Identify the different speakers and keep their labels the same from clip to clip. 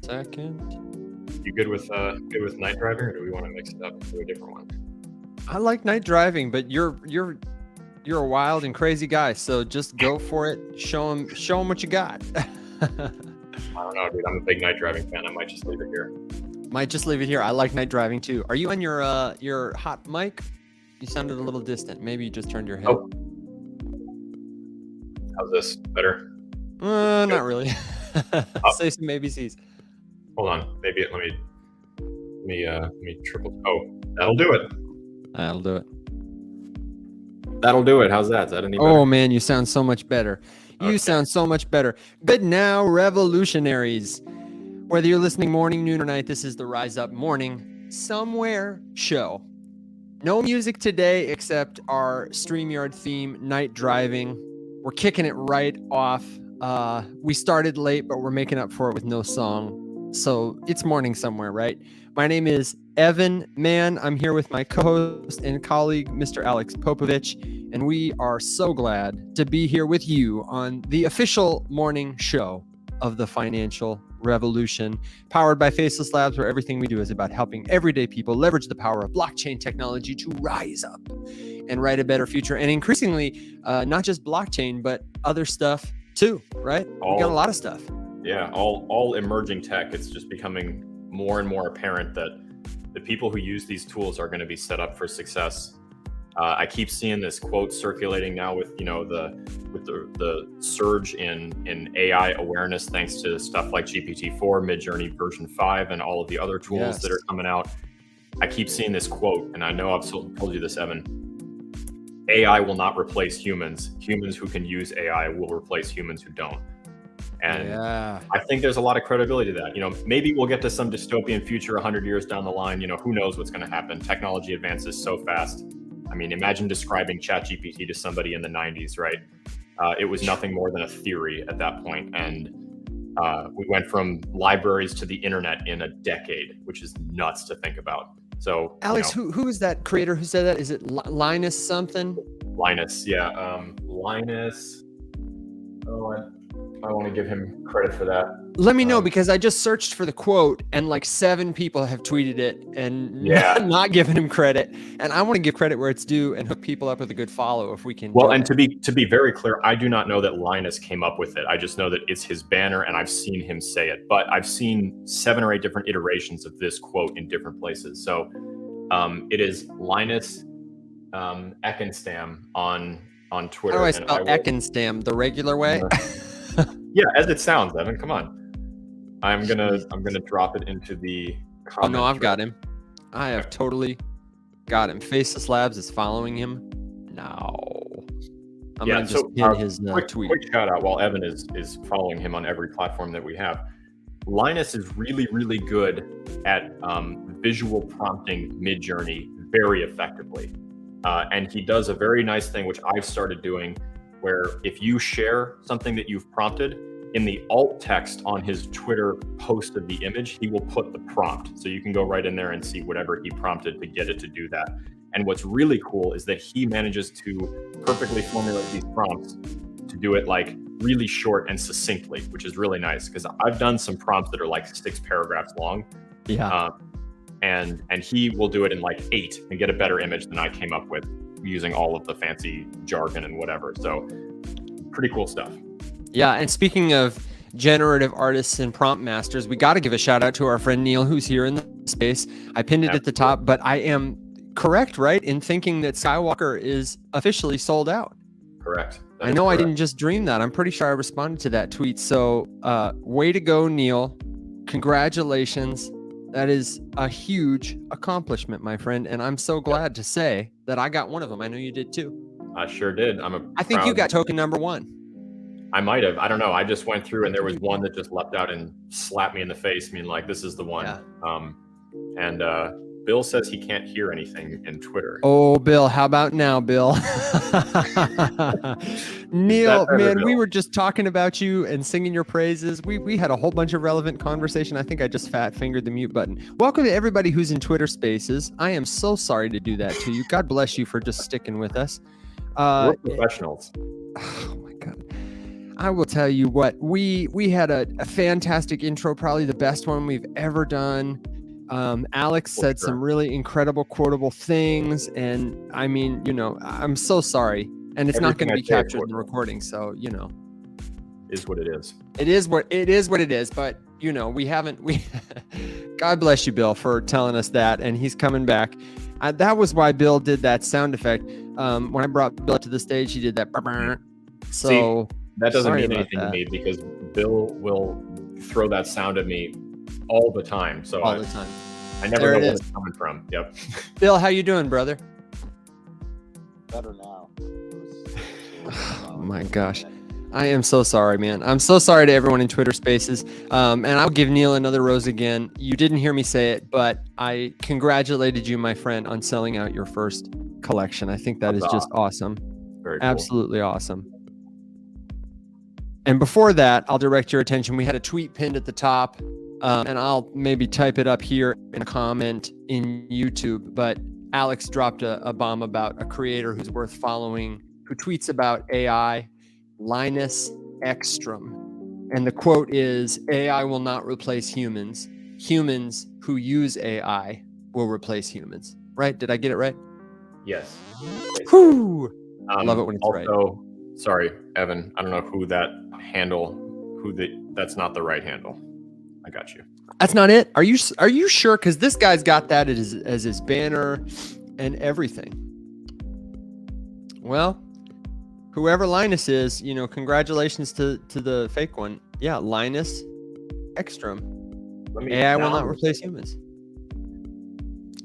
Speaker 1: second.
Speaker 2: You good with night driving, or do we want to mix it up to a different one?
Speaker 1: I like night driving, but you're a wild and crazy guy, so just go for it. Show him what you got.
Speaker 2: I don't know, dude. I'm a big night driving fan. I might just leave it here.
Speaker 1: I like night driving too. Are you on your hot mic? You sounded a little distant. Maybe you just turned your head.
Speaker 2: Oh. How's this? Better?
Speaker 1: Not really. Say some ABCs.
Speaker 2: Hold on. Maybe let me triple. Oh, that'll do it.
Speaker 1: That'll do it.
Speaker 2: That'll do it. How's that? Is that any better?
Speaker 1: Oh man, you sound so much better. You sound so much better. Good now, revolutionaries. Whether you're listening morning, noon, or night, this is the Rise Up Morning Somewhere show. No music today except our StreamYard theme, Night Driving. We're kicking it right off. We started late, but we're making up for it with no song. So it's morning somewhere, right? My name is Evan Mann. I'm here with my co-host and colleague, Mr. Alex Popovich, and we are so glad to be here with you on the official morning show of the financial revolution, powered by Faceless Labs, where everything we do is about helping everyday people leverage the power of blockchain technology to rise up and write a better future. And increasingly, not just blockchain, but other stuff too, right? We got a lot of stuff.
Speaker 2: Yeah, all emerging tech. It's just becoming more and more apparent that the people who use these tools are going to be set up for success. I keep seeing this quote circulating now with the surge in AI awareness thanks to stuff like GPT-4, Midjourney version 5, and all of the other tools that are coming out. I keep seeing this quote, and I know I've told you this, Evan. AI will not replace humans. Humans who can use AI will replace humans who don't. And I think there's a lot of credibility to that. Maybe we'll get to some dystopian future 100 years down the line. Who knows what's going to happen? Technology advances so fast. I mean, imagine describing ChatGPT to somebody in the 90s, right? It was nothing more than a theory at that point. And we went from libraries to the internet in a decade, which is nuts to think about. So,
Speaker 1: Alex, who is that creator who said that? Is it Linus something?
Speaker 2: Linus, yeah. Linus. Oh, I want to give him credit for that.
Speaker 1: Let me know, because I just searched for the quote and like 7 people have tweeted it and not giving him credit. And I want to give credit where it's due and hook people up with a good follow if we can.
Speaker 2: Well, and to be very clear, I do not know that Linus came up with it. I just know that it's his banner and I've seen him say it. But I've seen 7 or 8 different iterations of this quote in different places. So it is Linus Eckenstam on Twitter.
Speaker 1: How do I spell Eckenstam? The regular way?
Speaker 2: Yeah, as it sounds, Evan. Come on. I'm gonna drop it into the comments.
Speaker 1: Oh no, I've got him. I have totally got him. Faceless Labs is following him now. I'm gonna just pin his tweet.
Speaker 2: Quick shout out while Evan is following him on every platform that we have. Linus is really, really good at visual prompting Midjourney very effectively. And he does a very nice thing, which I've started doing, where if you share something that you've prompted, in the alt text on his Twitter post of the image, he will put the prompt. So you can go right in there and see whatever he prompted to get it to do that. And what's really cool is that he manages to perfectly formulate these prompts to do it like really short and succinctly, which is really nice, because I've done some prompts that are like 6 paragraphs long.
Speaker 1: Yeah.
Speaker 2: And he will do it in like 8 and get a better image than I came up with using all of the fancy jargon and whatever. So pretty cool stuff.
Speaker 1: Yeah, and speaking of generative artists and prompt masters, we got to give a shout out to our friend Neil, who's here in the space. I pinned it at the top, but I am correct, right, in thinking that Skywalker is officially sold out.
Speaker 2: Correct.
Speaker 1: I know I didn't just dream that. I'm pretty sure I responded to that tweet. So way to go, Neil. Congratulations. That is a huge accomplishment, my friend. And I'm so glad to say that I got one of them. I know you did too.
Speaker 2: I sure did. I
Speaker 1: think you got token number 1.
Speaker 2: I might have. I don't know. I just went through and there was one that just leapt out and slapped me in the face, meaning like, this is the one. Yeah. And Bill says he can't hear anything in Twitter.
Speaker 1: Oh, Bill, how about now, Bill? Neil, man, we were just talking about you and singing your praises. We had a whole bunch of relevant conversation. I think I just fat fingered the mute button. Welcome to everybody who's in Twitter Spaces. I am so sorry to do that to you. God bless you for just sticking with us.
Speaker 2: We're professionals.
Speaker 1: Oh my God. I will tell you what, we had a fantastic intro, probably the best one we've ever done. Alex said some really incredible quotable things, and I mean, I'm so sorry, and it's not going to be captured in the recording, so
Speaker 2: is what it is.
Speaker 1: It is what it is, but we haven't. God bless you, Bill, for telling us that, and he's coming back. That was why Bill did that sound effect. When I brought Bill to the stage, he did that. So
Speaker 2: see, that doesn't mean anything to me because Bill will throw that sound at me all the time. So
Speaker 1: all the time.
Speaker 2: I never know where it's coming from. Yep.
Speaker 1: Bill, how you doing, brother?
Speaker 3: Better now.
Speaker 1: Oh my gosh. I am so sorry, man. I'm so sorry to everyone in Twitter Spaces. And I'll give Neil another rose again. You didn't hear me say it, but I congratulated you, my friend, on selling out your first collection. I think that is just awesome.
Speaker 2: Very cool.
Speaker 1: Absolutely awesome. And before that, I'll direct your attention. We had a tweet pinned at the top, and I'll maybe type it up here in a comment in YouTube. But Alex dropped a bomb about a creator who's worth following, who tweets about AI, Linus Ekstrom. And the quote is, AI will not replace humans. Humans who use AI will replace humans. Right? Did I get it right?
Speaker 2: Yes.
Speaker 1: Whew. I love it when it's right.
Speaker 2: Also, sorry, Evan, I don't know who that handle, that's not the right handle. I got you.
Speaker 1: That's not it? Are you sure? Because this guy's got that as his banner and everything. Well, whoever Linus is, congratulations to the fake one. Yeah, Linus Ekstrom. AI will not replace humans.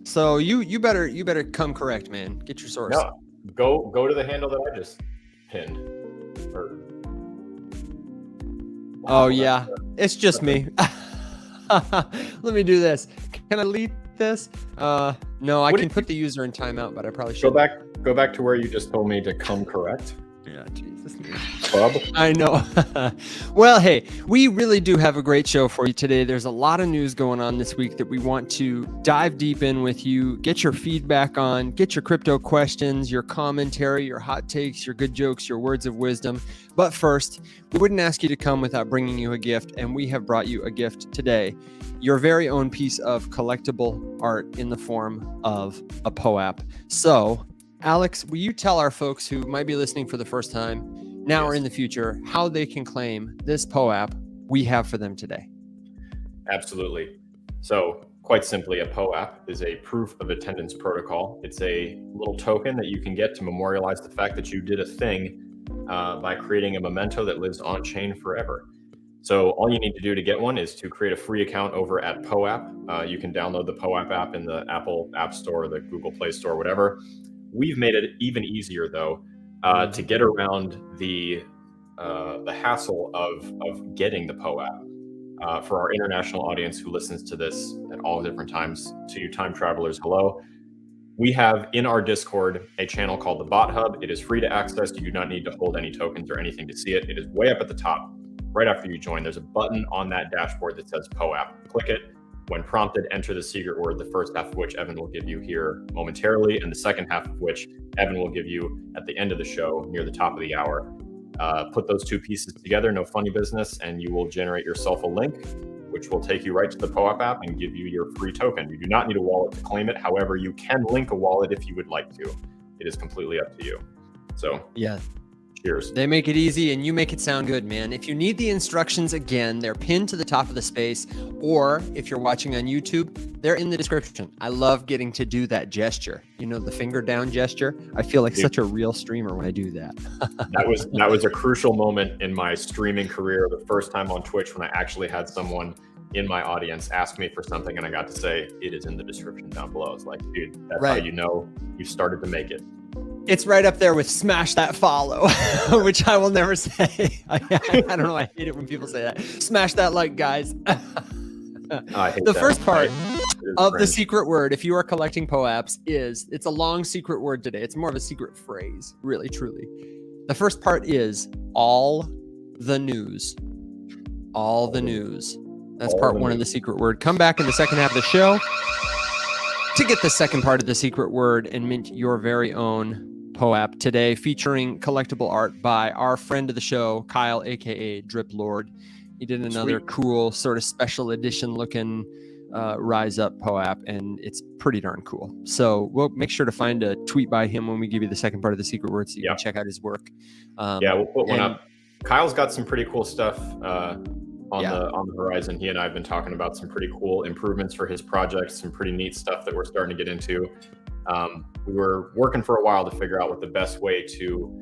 Speaker 1: So you better come correct, man. Get your source.
Speaker 2: No, go to the handle that I just pinned.
Speaker 1: Oh yeah, it's just me. Let me do this. Can I delete this? No, I can put the user in timeout, but I probably should.
Speaker 2: Go back to where you just told me to come correct.
Speaker 1: Yeah, Jesus.
Speaker 2: Club.
Speaker 1: I know. Well, hey, we really do have a great show for you today. There's a lot of news going on this week that we want to dive deep in with you, get your feedback on, get your crypto questions, your commentary, your hot takes, your good jokes, your words of wisdom. But first, we wouldn't ask you to come without bringing you a gift, and we have brought you a gift today. Your very own piece of collectible art in the form of a POAP. So, Alex, will you tell our folks who might be listening for the first time, now or in the future, how they can claim this POAP we have for them today?
Speaker 2: Absolutely. So quite simply, a POAP is a proof of attendance protocol. It's a little token that you can get to memorialize the fact that you did a thing by creating a memento that lives on chain forever. So all you need to do to get one is to create a free account over at POAP. You can download the POAP app in the Apple App Store, the Google Play Store, whatever. We've made it even easier, though, to get around the hassle of getting the POAP. For our international audience who listens to this at all different times, to you time travelers, hello. We have in our Discord a channel called the Bot Hub. It is free to access. You do not need to hold any tokens or anything to see it. It is way up at the top. Right after you join, there's a button on that dashboard that says POAP. Click it. When prompted, enter the secret word, the first half of which Evan will give you here momentarily, and the second half of which Evan will give you at the end of the show, near the top of the hour. Put those two pieces together, no funny business, and you will generate yourself a link, which will take you right to the POAP app and give you your free token. You do not need a wallet to claim it. However, you can link a wallet if you would like to. It is completely up to you. So,
Speaker 1: yeah.
Speaker 2: Cheers.
Speaker 1: They make it easy and you make it sound good, man. If you need the instructions, again, they're pinned to the top of the space, or if you're watching on YouTube, they're in the description. I love getting to do that gesture. The finger down gesture. I feel like such a real streamer when I do that.
Speaker 2: That was a crucial moment in my streaming career. The first time on Twitch when I actually had someone in my audience ask me for something and I got to say, it is in the description down below. It's like, dude, that's how you know you started to make it.
Speaker 1: It's right up there with smash that follow, which I will never say. I don't know. I hate it when people say that. Smash that like, guys. The first part of the secret word, if you are collecting POAPs, it's a long secret word today. It's more of a secret phrase, really, truly. The first part is all the news. All the news. That's part one of the secret word. Come back in the second half of the show to get the second part of the secret word and mint your very own POAP today, featuring collectible art by our friend of the show, Kyle, aka Drip Lord. He did another cool sort of special edition looking Rise Up POAP, and it's pretty darn cool. So we'll make sure to find a tweet by him when we give you the second part of the secret word, so you can check out his work.
Speaker 2: We'll put one up. Kyle's got some pretty cool stuff on the horizon. He and I have been talking about some pretty cool improvements for his project, some pretty neat stuff that we're starting to get into. We were working for a while to figure out what the best way to,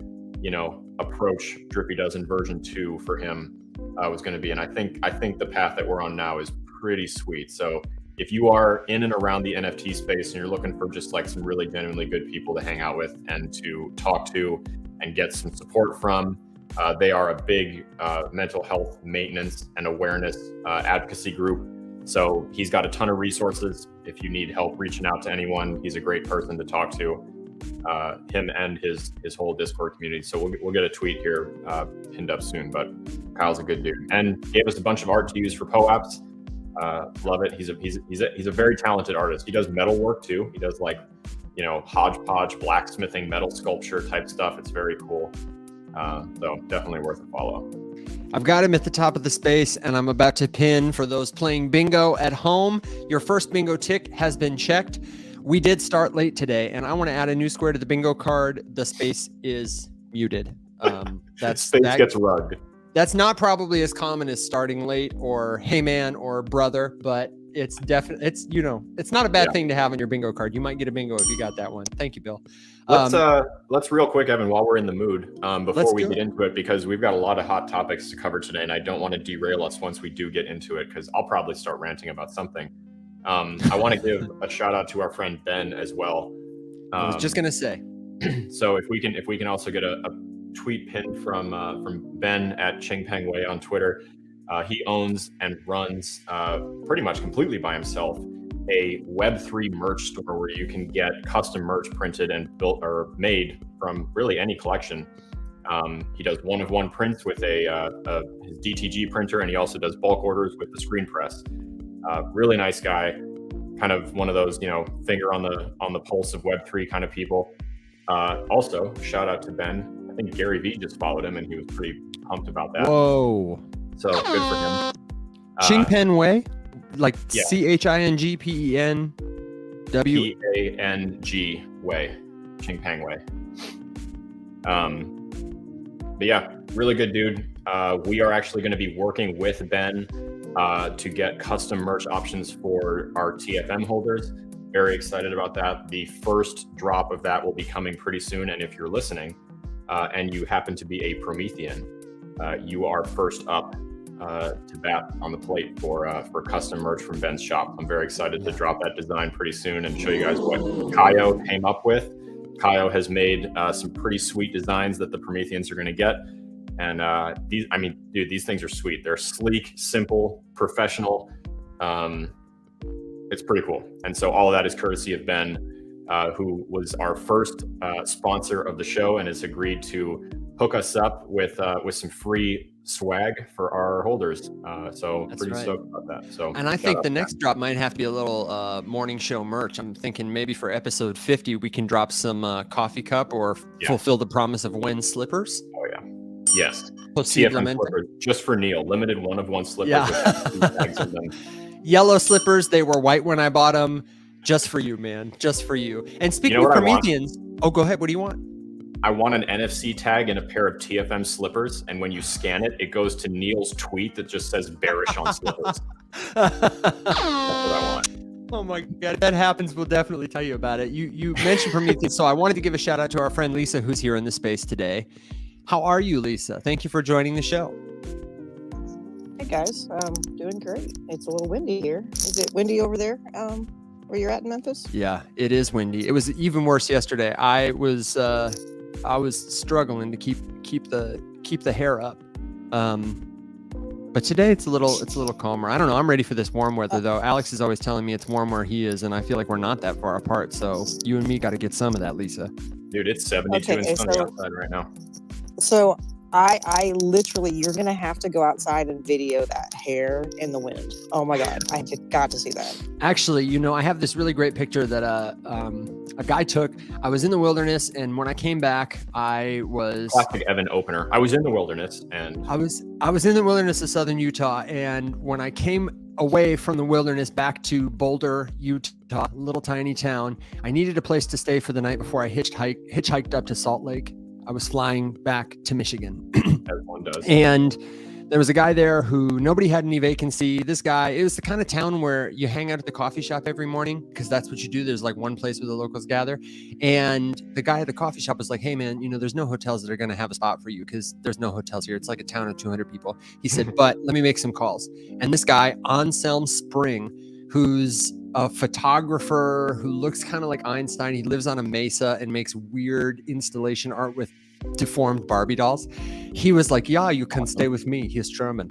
Speaker 2: approach Drippy Dozen version 2 for him was going to be. And I think the path that we're on now is pretty sweet. So if you are in and around the NFT space and you're looking for just like some really genuinely good people to hang out with and to talk to and get some support from, they are a big mental health maintenance and awareness advocacy group. So he's got a ton of resources. If you need help reaching out to anyone, he's a great person to talk to, him and his whole Discord community. So we'll get a tweet here pinned up soon, but Kyle's a good dude and gave us a bunch of art to use for POAPs. Love it. He's a very talented artist. He does metal work too. He does hodgepodge blacksmithing, metal sculpture type stuff. It's very cool. So definitely worth a follow.
Speaker 1: I've got him at the top of the space, and I'm about to pin for those playing bingo at home. Your first bingo tick has been checked. We did start late today, and I want to add a new square to the bingo card. The space is muted.
Speaker 2: Gets rugged.
Speaker 1: That's not probably as common as starting late or hey man or brother, but it's definitely, it's not a bad thing to have on your bingo card. You might get a bingo if you got that one. Thank you, Bill.
Speaker 2: Let's real quick, Evan, while we're in the mood, before we get into it, because we've got a lot of hot topics to cover today, and I don't want to derail us once we do get into it, because I'll probably start ranting about something. I want to give a shout out to our friend Ben as well.
Speaker 1: I was just gonna say.
Speaker 2: So if we can also get a tweet pin from Ben at Chingpeng Wei on Twitter. He owns and runs pretty much completely by himself a Web3 merch store where you can get custom merch printed and built or made from really any collection. He does one-of-one prints with his DTG printer, and he also does bulk orders with the screen press. Really nice guy, kind of one of those finger on the pulse of Web3 kind of people. Also, shout out to Ben. I think Gary Vee just followed him, and he was pretty pumped about that.
Speaker 1: Whoa!
Speaker 2: So good for him.
Speaker 1: Chingpeng Wei, like CHINGPENW.
Speaker 2: PANG Wei, Chingpeng Wei. But yeah, really good dude. We are actually going to be working with Ben to get custom merch options for our TFM holders. Very excited about that. The first drop of that will be coming pretty soon. And if you're listening and you happen to be a Promethean, you are first up to bat on the plate for custom merch from Ben's shop. I'm very excited to drop that design pretty soon and show you guys what Kaio came up with. Kaio has made some pretty sweet designs that the Prometheans are going to get. And these things are sweet. They're sleek, simple, professional. It's pretty cool. And so all of that is courtesy of Ben, who was our first sponsor of the show and has agreed to hook us up with some free swag for our holders. So that's pretty stoked about that. So,
Speaker 1: and I think the next drop might have to be a little morning show merch. I'm thinking maybe for episode 50, we can drop some coffee cup or fulfill the promise of Wen slippers.
Speaker 2: Oh yeah. Yes.
Speaker 1: TFM
Speaker 2: slippers, just for Neil, limited one-of-one slippers with 2 tags in them.
Speaker 1: Yellow slippers. They were white when I bought them. Just for you, man. Just for you. And speaking of Prometheans, go ahead. What do you want?
Speaker 2: I want an NFC tag and a pair of TFM slippers. And when you scan it, it goes to Neil's tweet that just says bearish on slippers. That's what I want.
Speaker 1: Oh my God. If that happens, we'll definitely tell you about it. You mentioned Prometheans. So I wanted to give a shout out to our friend Lisa, who's here in the space today. How are you, Lisa? Thank you for joining the show.
Speaker 4: Hey guys, doing great. It's a little windy here. Is it windy over there where you're at in Memphis?
Speaker 1: Yeah, it is windy. It was even worse yesterday. I was struggling to keep the hair up. But today it's a little calmer. I don't know. I'm ready for this warm weather though. Alex is always telling me it's warm where he is, and I feel like we're not that far apart. So you and me got to get some of that, Lisa.
Speaker 2: Dude, it's 72 and sunny outside right now.
Speaker 4: So I literally, you're gonna have to go outside and video that hair in the wind. Oh my God, I got to see that.
Speaker 1: Actually, I have this really great picture that a guy took. I was in the wilderness, and when I came back, I was
Speaker 2: Classic Evan opener. I was in the wilderness, and
Speaker 1: I was in the wilderness of southern Utah, and when I came away from the wilderness back to Boulder, Utah, little tiny town, I needed a place to stay for the night before I hitchhiked up to Salt Lake. I was flying back to Michigan.
Speaker 2: as one does.
Speaker 1: And there was a guy there who nobody had any vacancy. This guy, it was the kind of town where you hang out at the coffee shop every morning because that's what you do. There's like one place where the locals gather. And the guy at the coffee shop was like, hey man, there's no hotels that are going to have a spot for you because there's no hotels here. It's like a town of 200 people. He said, but let me make some calls. And this guy, Anselm Spring, who's a photographer who looks kind of like Einstein. He lives on a mesa and makes weird installation art with deformed Barbie dolls. He was like, yeah, you can stay with me. He's German.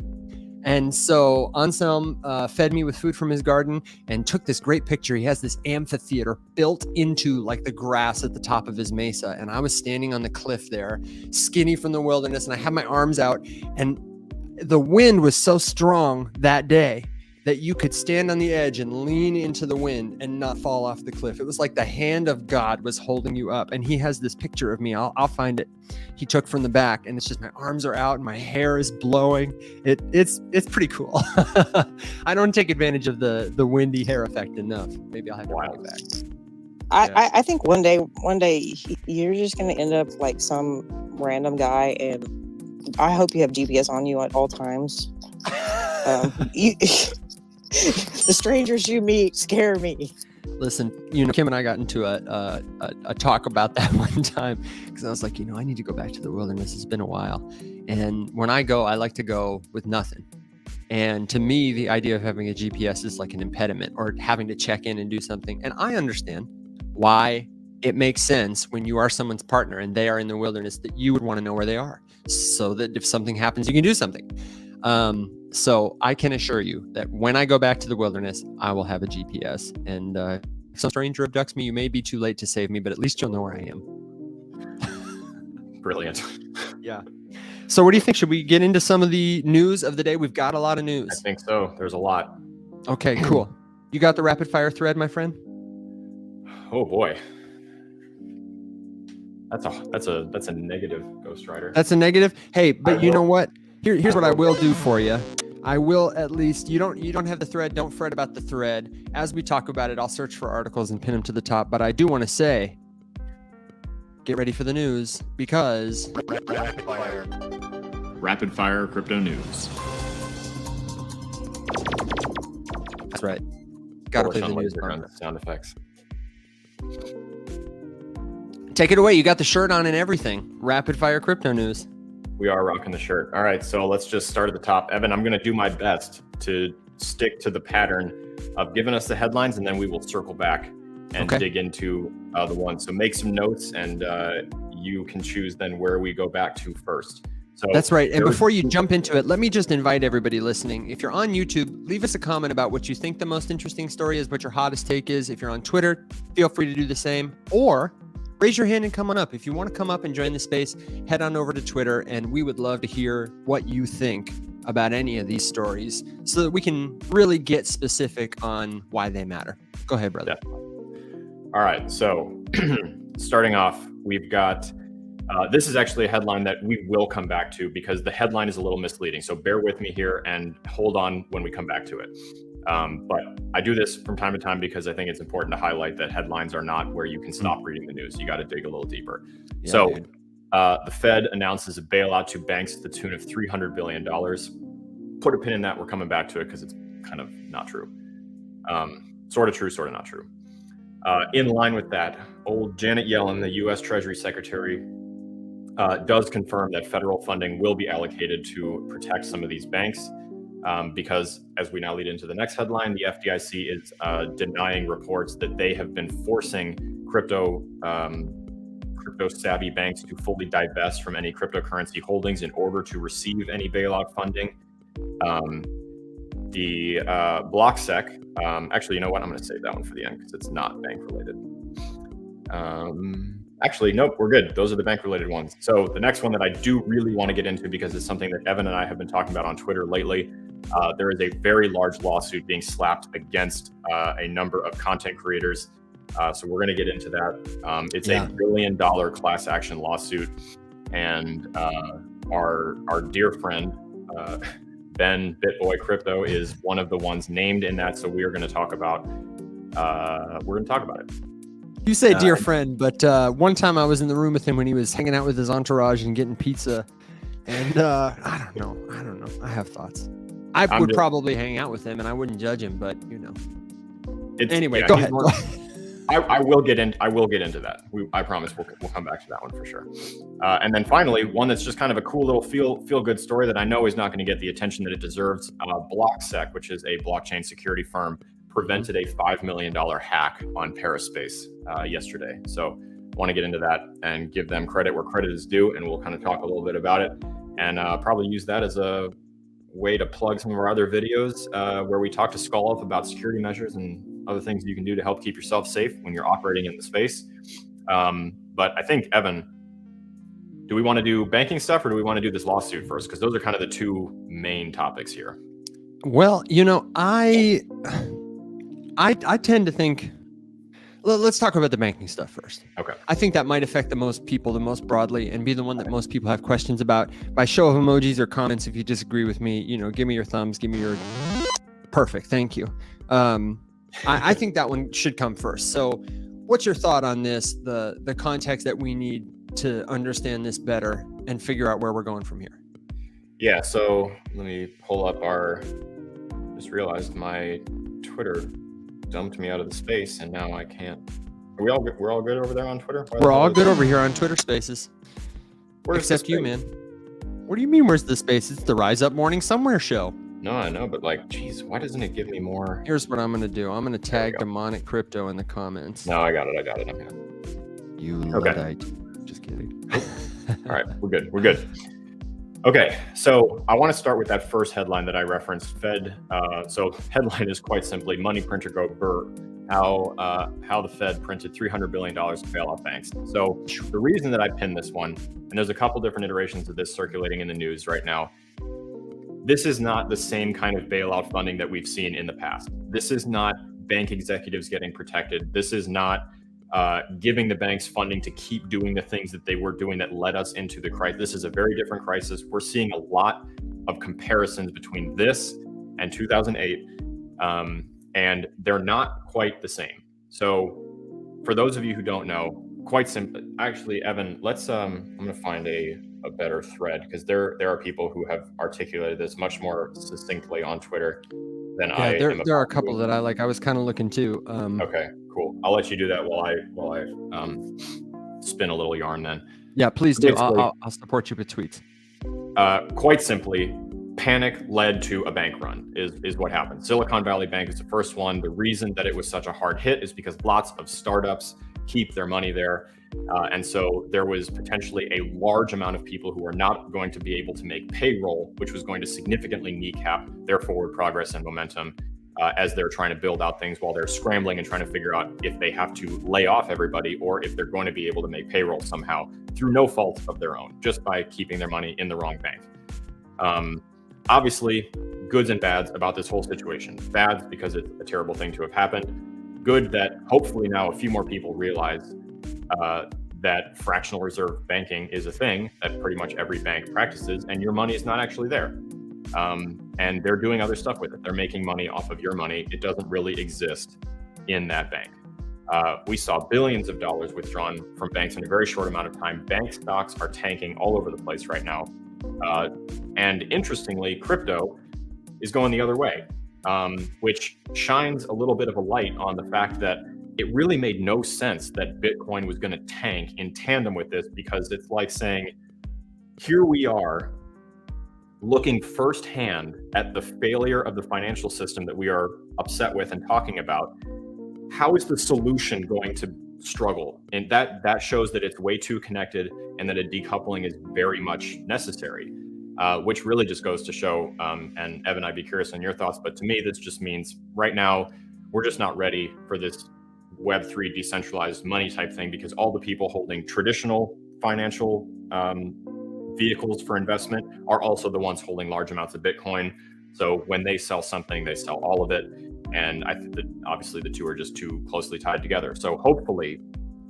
Speaker 1: And so Anselm fed me with food from his garden and took this great picture. He has this amphitheater built into like the grass at the top of his mesa. And I was standing on the cliff there, skinny from the wilderness, and I had my arms out. And the wind was so strong that day that you could stand on the edge and lean into the wind and not fall off the cliff. It was like the hand of God was holding you up. And he has this picture of me. I'll find it. He took from the back, and it's just my arms are out and my hair is blowing. It's pretty cool. I don't take advantage of the windy hair effect enough. Maybe I'll have to bring it back.
Speaker 4: I think one day you're just going to end up like some random guy, and I hope you have GPS on you at all times. The strangers you meet scare me.
Speaker 1: Listen, Kim and I got into a talk about that one time because I was like, I need to go back to the wilderness. It's been a while. And when I go, I like to go with nothing. And to me, the idea of having a GPS is like an impediment or having to check in and do something. And I understand why it makes sense when you are someone's partner and they are in the wilderness that you would want to know where they are so that if something happens, you can do something. So I can assure you that when I go back to the wilderness, I will have a GPS. And if some stranger abducts me, you may be too late to save me, but at least you'll know where I am.
Speaker 2: Brilliant.
Speaker 1: Yeah. So what do you think? Should we get into some of the news of the day? We've got a lot of news.
Speaker 2: I think so. There's a lot.
Speaker 1: Okay, cool. You got the rapid fire thread, my friend?
Speaker 2: Oh boy. That's a negative, Ghost Rider.
Speaker 1: That's a negative. Hey, but you know what? Here's what I will do for you. I will at least, you don't have the thread. Don't fret about the thread. As we talk about it, I'll search for articles and pin them to the top. But I do want to say, get ready for the news because
Speaker 5: Rapid fire crypto news.
Speaker 1: That's right. Got to play the news.
Speaker 2: Sound effects.
Speaker 1: Take it away. You got the shirt on and everything. Rapid fire crypto news.
Speaker 2: We are rocking the shirt. All right, so let's just start at the top. Evan, I'm going to do my best to stick to the pattern of giving us the headlines, and then we will circle back and dig into the one. So make some notes, and you can choose then where we go back to first. So
Speaker 1: that's right. And before you jump into it, let me just invite everybody listening. If you're on YouTube, leave us a comment about what you think the most interesting story is, what your hottest take is. If you're on Twitter, feel free to do the same. Or raise your hand and come on up. If you want to come up and join the space, head on over to Twitter, and we would love to hear what you think about any of these stories so that we can really get specific on why they matter. Go ahead, brother.
Speaker 2: Yeah. All right. So starting off, we've got, this is actually a headline that we will come back to because the headline is a little misleading. So bear with me here and hold on when we come back to it. But I do this from time to time because I think it's important to highlight that headlines are not where you can stop reading the news. You got to dig a little deeper.
Speaker 1: Yeah,
Speaker 2: so the Fed announces a bailout to banks to the tune of $300 billion. Put a pin in that. We're coming back to it because it's kind of not true. Sort of true, sort of not true. In line with that, old Janet Yellen, the U.S. Treasury Secretary, does confirm that federal funding will be allocated to protect some of these banks. Because as we now lead into the next headline, the FDIC is denying reports that they have been forcing crypto savvy banks to fully divest from any cryptocurrency holdings in order to receive any bailout funding. The BlockSec, actually, you know what? I'm going to save that one for the end because it's not bank related. Actually, nope, we're good. Those are the bank-related ones. So the next one that I do really want to get into, because it's something that Evan and I have been talking about on Twitter lately, there is a very large lawsuit being slapped against a number of content creators. So we're going to get into that. It's a $1 billion class action lawsuit, and our dear friend Ben BitBoy Crypto is one of the ones named in that. So we are going to talk about it.
Speaker 1: You say dear friend, but one time I was in the room with him when he was hanging out with his entourage and getting pizza, and I don't know. I have thoughts. I would probably hang out with him, and I wouldn't judge him, but anyway, go ahead.
Speaker 2: I will get into that. I promise we'll come back to that one for sure. And then finally, one that's just kind of a cool little feel good story that I know is not going to get the attention that it deserves. BlockSec, which is a blockchain security firm, prevented a $5 million hack on Paraspace yesterday. So want to get into that and give them credit where credit is due, and we'll kind of talk a little bit about it, and probably use that as a way to plug some of our other videos where we talk to Skull about security measures and other things you can do to help keep yourself safe when you're operating in the space. But I think, Evan, do we want to do banking stuff, or do we want to do this lawsuit first? Because those are kind of the two main topics here.
Speaker 1: Well, I tend to think, let's talk about the banking stuff first.
Speaker 2: Okay.
Speaker 1: I think that might affect the most people the most broadly and be the one that most people have questions about. By show of emojis or comments, if you disagree with me, give me your thumbs, give me your perfect. Thank you. I think that one should come first. So what's your thought on this, the context that we need to understand this better and figure out where we're going from here?
Speaker 2: Yeah, so let me pull up just realized my Twitter dumped me out of the space, and now I can't. We're all good over there on Twitter?
Speaker 1: We're all good over here on Twitter Spaces.
Speaker 2: Except
Speaker 1: you, man. What do you mean, where's the space? It's the Rise Up Morning Somewhere show.
Speaker 2: No, I know, but geez, why doesn't it give me more?
Speaker 1: Here's what I'm going to do. I'm going to tag Demonic Crypto in the comments.
Speaker 2: No, I got it. I'm here.
Speaker 1: You Luddite. Just kidding.
Speaker 2: All right, we're good. Okay, so I want to start with that first headline that I referenced. So headline is quite simply, money printer go burr, how the Fed printed $300 billion to bail out banks. So the reason that I pinned this one, and there's a couple different iterations of this circulating in the news right now, this is not the same kind of bailout funding that we've seen in the past. This is not bank executives getting protected. This is not giving the banks funding to keep doing the things that they were doing that led us into the crisis. This is a very different crisis. We're seeing a lot of comparisons between this and 2008, and they're not quite the same. So for those of you who don't know, quite simple. Actually, Evan, let's I'm going to find a better thread, because there are people who have articulated this much more succinctly on Twitter than I am.
Speaker 1: There are a couple that I like. I was kind of looking too.
Speaker 2: Okay, cool. I'll let you do that while I spin a little yarn then.
Speaker 1: Yeah, please do. I'll support you with tweets.
Speaker 2: Quite simply, panic led to a bank run is what happened. Silicon Valley Bank is the first one. The reason that it was such a hard hit is because lots of startups keep their money there. And so there was potentially a large amount of people who were not going to be able to make payroll, which was going to significantly kneecap their forward progress and momentum as they're trying to build out things while they're scrambling and trying to figure out if they have to lay off everybody or if they're going to be able to make payroll somehow through no fault of their own, just by keeping their money in the wrong bank. Obviously, goods and bads about this whole situation. Bads because it's a terrible thing to have happened. Good that hopefully now a few more people realize that fractional reserve banking is a thing that pretty much every bank practices, and your money is not actually there. And they're doing other stuff with it. They're making money off of your money. It doesn't really exist in that bank. We saw billions of dollars withdrawn from banks in a very short amount of time. Bank stocks are tanking all over the place right now. And interestingly, crypto is going the other way, which shines a little bit of a light on the fact that it really made no sense that Bitcoin was going to tank in tandem with this, because it's like saying, here we are looking firsthand at the failure of the financial system that we are upset with and talking about. How is the solution going to struggle? And that shows that it's way too connected and that a decoupling is very much necessary, which really just goes to show, and Evan, I'd be curious on your thoughts, but to me, this just means right now, we're just not ready for this Web3 decentralized money type thing, because all the people holding traditional financial vehicles for investment are also the ones holding large amounts of Bitcoin. So when they sell something, they sell all of it. And I think that obviously the two are just too closely tied together. So hopefully,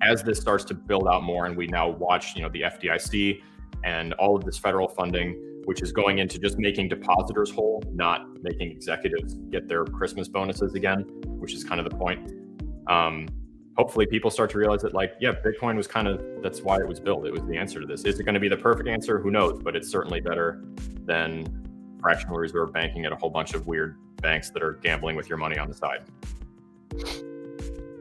Speaker 2: as this starts to build out more and we now watch, the FDIC and all of this federal funding, which is going into just making depositors whole, not making executives get their Christmas bonuses again, which is kind of the point. Hopefully people start to realize that Bitcoin was that's why it was built. It was the answer to this. Is it going to be the perfect answer? Who knows? But it's certainly better than fractional reserve banking at a whole bunch of weird banks that are gambling with your money on the side.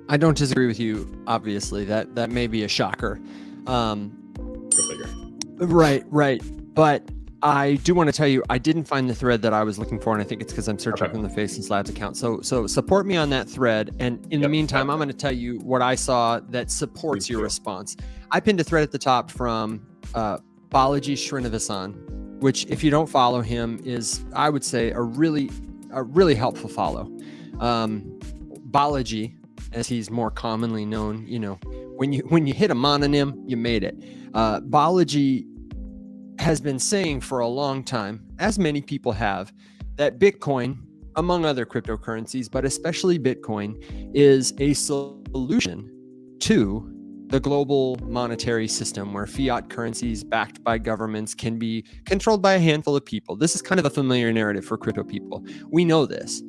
Speaker 1: I don't disagree with you, obviously. That may be a shocker.
Speaker 2: Go figure.
Speaker 1: Right. But I do want to tell you, I didn't find the thread that I was looking for, and I think it's because I'm searching from the Faceless Labs account. So support me on that thread. And in the meantime, I'm going to tell you what I saw that supports your response. I pinned a thread at the top from Balaji Srinivasan, which, if you don't follow him, is, I would say, a really helpful follow. Balaji, as he's more commonly known, when you hit a mononym, you made it. Balaji has been saying for a long time, as many people have, that Bitcoin, among other cryptocurrencies, but especially Bitcoin, is a solution to the global monetary system where fiat currencies backed by governments can be controlled by a handful of people. This is kind of a familiar narrative for crypto people. We know this.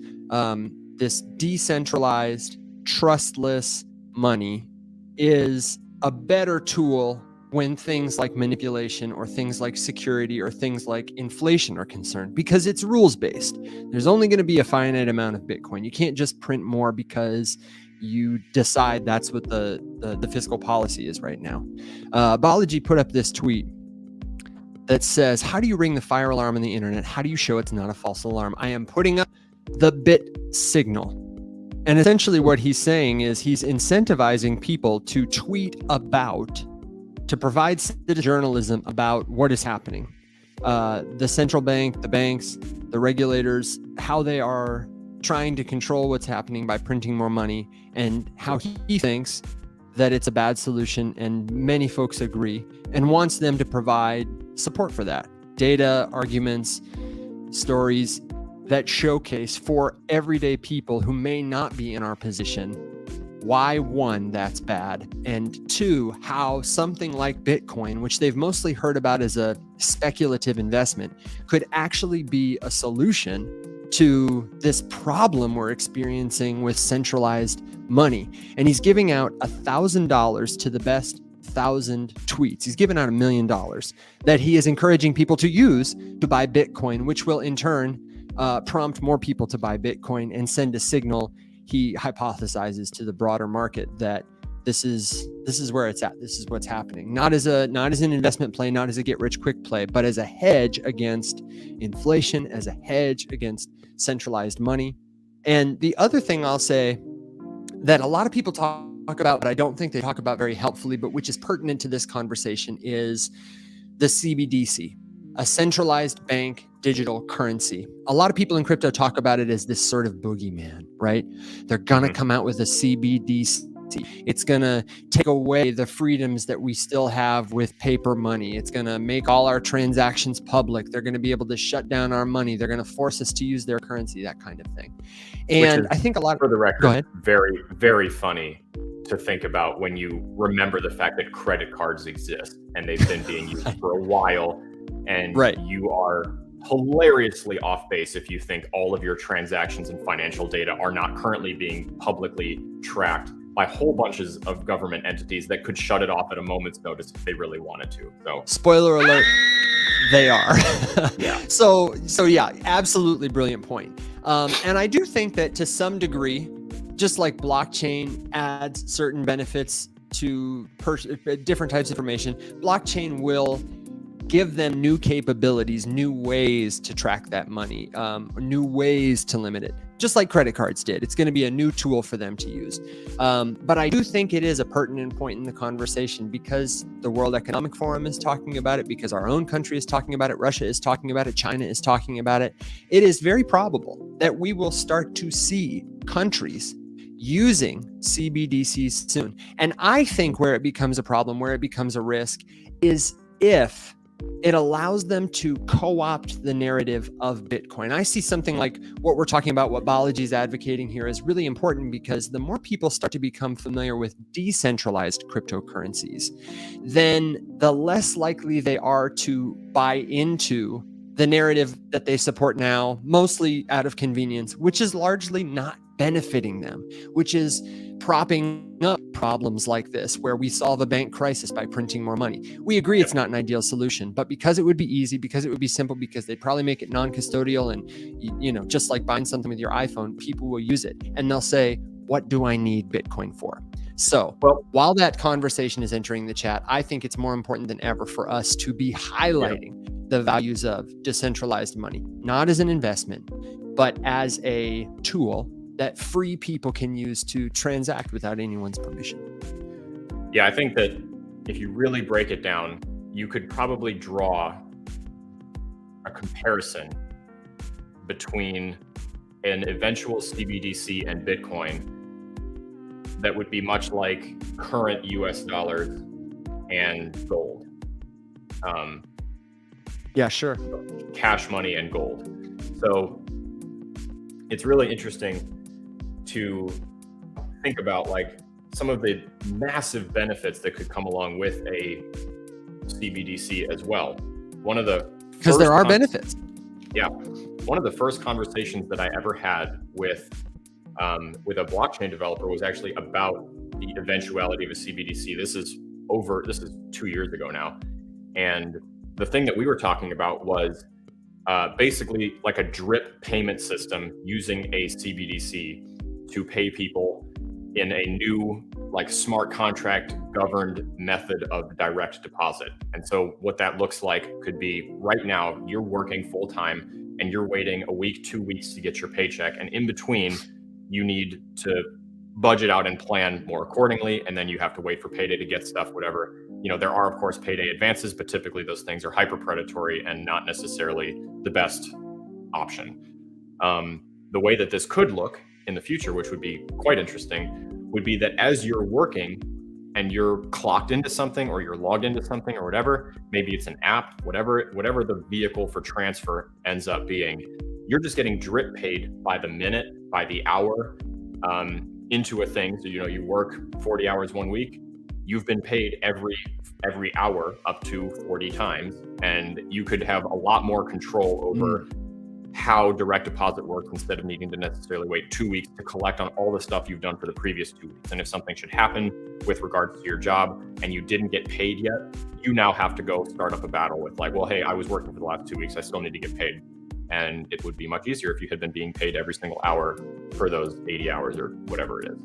Speaker 1: This decentralized, trustless money is a better tool when things like manipulation or things like security or things like inflation are concerned, because it's rules-based. There's only going to be a finite amount of Bitcoin. You can't just print more because you decide that's what the fiscal policy is right now. Balaji put up this tweet that says, how do you ring the fire alarm on the internet? How do you show it's not a false alarm? I am putting up the bit signal. And essentially what he's saying is he's incentivizing people to tweet about, to provide journalism about what is happening. The central bank, the banks, the regulators, how they are trying to control what's happening by printing more money, and how he thinks that it's a bad solution, and many folks agree, and wants them to provide support for that. Data, arguments, stories that showcase for everyday people who may not be in our position why, one, that's bad, and two, how something like Bitcoin, which they've mostly heard about as a speculative investment, could actually be a solution to this problem we're experiencing with centralized money. And he's giving out $1,000 to the best 1,000 tweets. He's given out $1 million that he is encouraging people to use to buy Bitcoin, which will in turn prompt more people to buy Bitcoin and send a signal, he hypothesizes, to the broader market that this is where it's at. This is what's happening. Not as an investment play, not as a get rich quick play, but as a hedge against inflation, as a hedge against centralized money. And the other thing I'll say that a lot of people talk about, but I don't think they talk about very helpfully, but which is pertinent to this conversation, is the CBDC, a centralized bank digital currency. A lot of people in crypto talk about it as this sort of boogeyman, right? They're going to come out with a CBDC. It's going to take away the freedoms that we still have with paper money. It's going to make all our transactions public. They're going to be able to shut down our money. They're going to force us to use their currency, that kind of thing. And I think a lot of,
Speaker 2: for the record,
Speaker 1: go ahead.
Speaker 2: Very, very funny to think about when you remember the fact that credit cards exist and they've been being used for a while. And you are hilariously off base if you think all of your transactions and financial data are not currently being publicly tracked by whole bunches of government entities that could shut it off at a moment's notice if they really wanted to. So,
Speaker 1: spoiler alert, they are.
Speaker 2: Yeah.
Speaker 1: So yeah, absolutely brilliant point. And I do think that to some degree, just like blockchain adds certain benefits to different types of information, blockchain will give them new capabilities, new ways to track that money, new ways to limit it, just like credit cards did. It's going to be a new tool for them to use. But I do think it is a pertinent point in the conversation because the World Economic Forum is talking about it, because our own country is talking about it, Russia is talking about it, China is talking about it. It is very probable that we will start to see countries using CBDCs soon. And I think where it becomes a problem, where it becomes a risk, is if it allows them to co-opt the narrative of Bitcoin. I see something like what we're talking about, what Balaji is advocating here, is really important, because the more people start to become familiar with decentralized cryptocurrencies, then the less likely they are to buy into the narrative that they support now, mostly out of convenience, which is largely not benefiting them, which is propping up problems like this, where we solve a bank crisis by printing more money. We agree it's not an ideal solution, but because it would be easy, because it would be simple, because they'd probably make it non-custodial, and just like buying something with your iPhone, people will use it and they'll say, what do I need Bitcoin for? So while that conversation is entering the chat, I think it's more important than ever for us to be highlighting the values of decentralized money, not as an investment, but as a tool that free people can use to transact without anyone's permission.
Speaker 2: Yeah, I think that if you really break it down, you could probably draw a comparison between an eventual CBDC and Bitcoin that would be much like current US dollars and gold.
Speaker 1: Yeah, sure.
Speaker 2: Cash money and gold. So it's really interesting to think about like some of the massive benefits that could come along with a CBDC as well.
Speaker 1: Because there are benefits.
Speaker 2: Yeah. One of the first conversations that I ever had with a blockchain developer was actually about the eventuality of a CBDC. This is 2 years ago now. And the thing that we were talking about was basically like a drip payment system using a CBDC to pay people in a new like smart contract governed method of direct deposit. And so what that looks like could be, right now you're working full time and you're waiting a week, 2 weeks to get your paycheck. And in between you need to budget out and plan more accordingly. And then you have to wait for payday to get stuff, whatever. There are of course payday advances, but typically those things are hyper predatory and not necessarily the best option. The way that this could look in the future, which would be quite interesting, would be that as you're working and you're clocked into something or you're logged into something or whatever, maybe it's an app, whatever the vehicle for transfer ends up being, you're just getting drip paid by the minute, by the hour, into a thing. So, you work 40 hours 1 week, you've been paid every hour up to 40 times, and you could have a lot more control over how direct deposit works instead of needing to necessarily wait 2 weeks to collect on all the stuff you've done for the previous 2 weeks. And if something should happen with regards to your job and you didn't get paid yet, you now have to go start up a battle with like, well, hey, I was working for the last 2 weeks, I still need to get paid. And it would be much easier if you had been being paid every single hour for those 80 hours or whatever it is.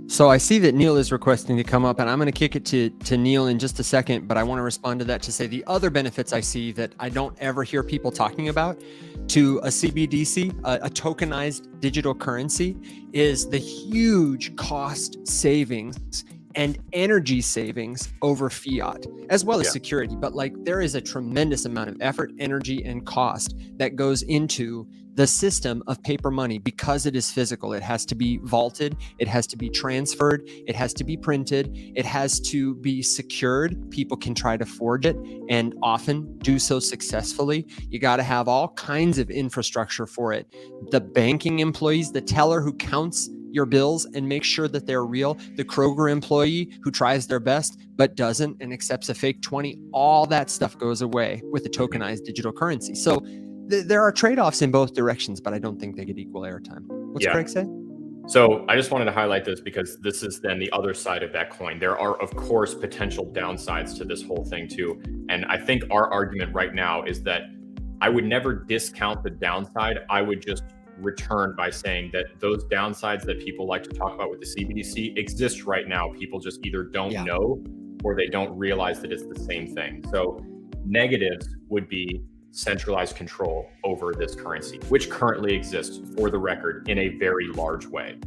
Speaker 1: So I see that Neil is requesting to come up, and I'm going to kick it to Neil in just a second, but I want to respond to that to say the other benefits I see that I don't ever hear people talking about to a CBDC, a tokenized digital currency, is the huge cost savings and energy savings over fiat, as well as security. But like, there is a tremendous amount of effort, energy, and cost that goes into the system of paper money because it is physical. It has to be vaulted, it has to be transferred, it has to be printed, it has to be secured. People can try to forge it and often do so successfully. You got to have all kinds of infrastructure for it. The banking employees, the teller who counts your bills and makes sure that they're real, the Kroger employee who tries their best but doesn't and accepts a fake 20, all that stuff goes away with a tokenized digital currency. So there are trade-offs in both directions, but I don't think they get equal airtime. What's Craig say?
Speaker 2: So I just wanted to highlight this because this is then the other side of that coin. There are, of course, potential downsides to this whole thing too. And I think our argument right now is that I would never discount the downside. I would just return by saying that those downsides that people like to talk about with the CBDC exist right now. People just either don't know or they don't realize that it's the same thing. So negatives would be centralized control over this currency, which currently exists, for the record, in a very large way.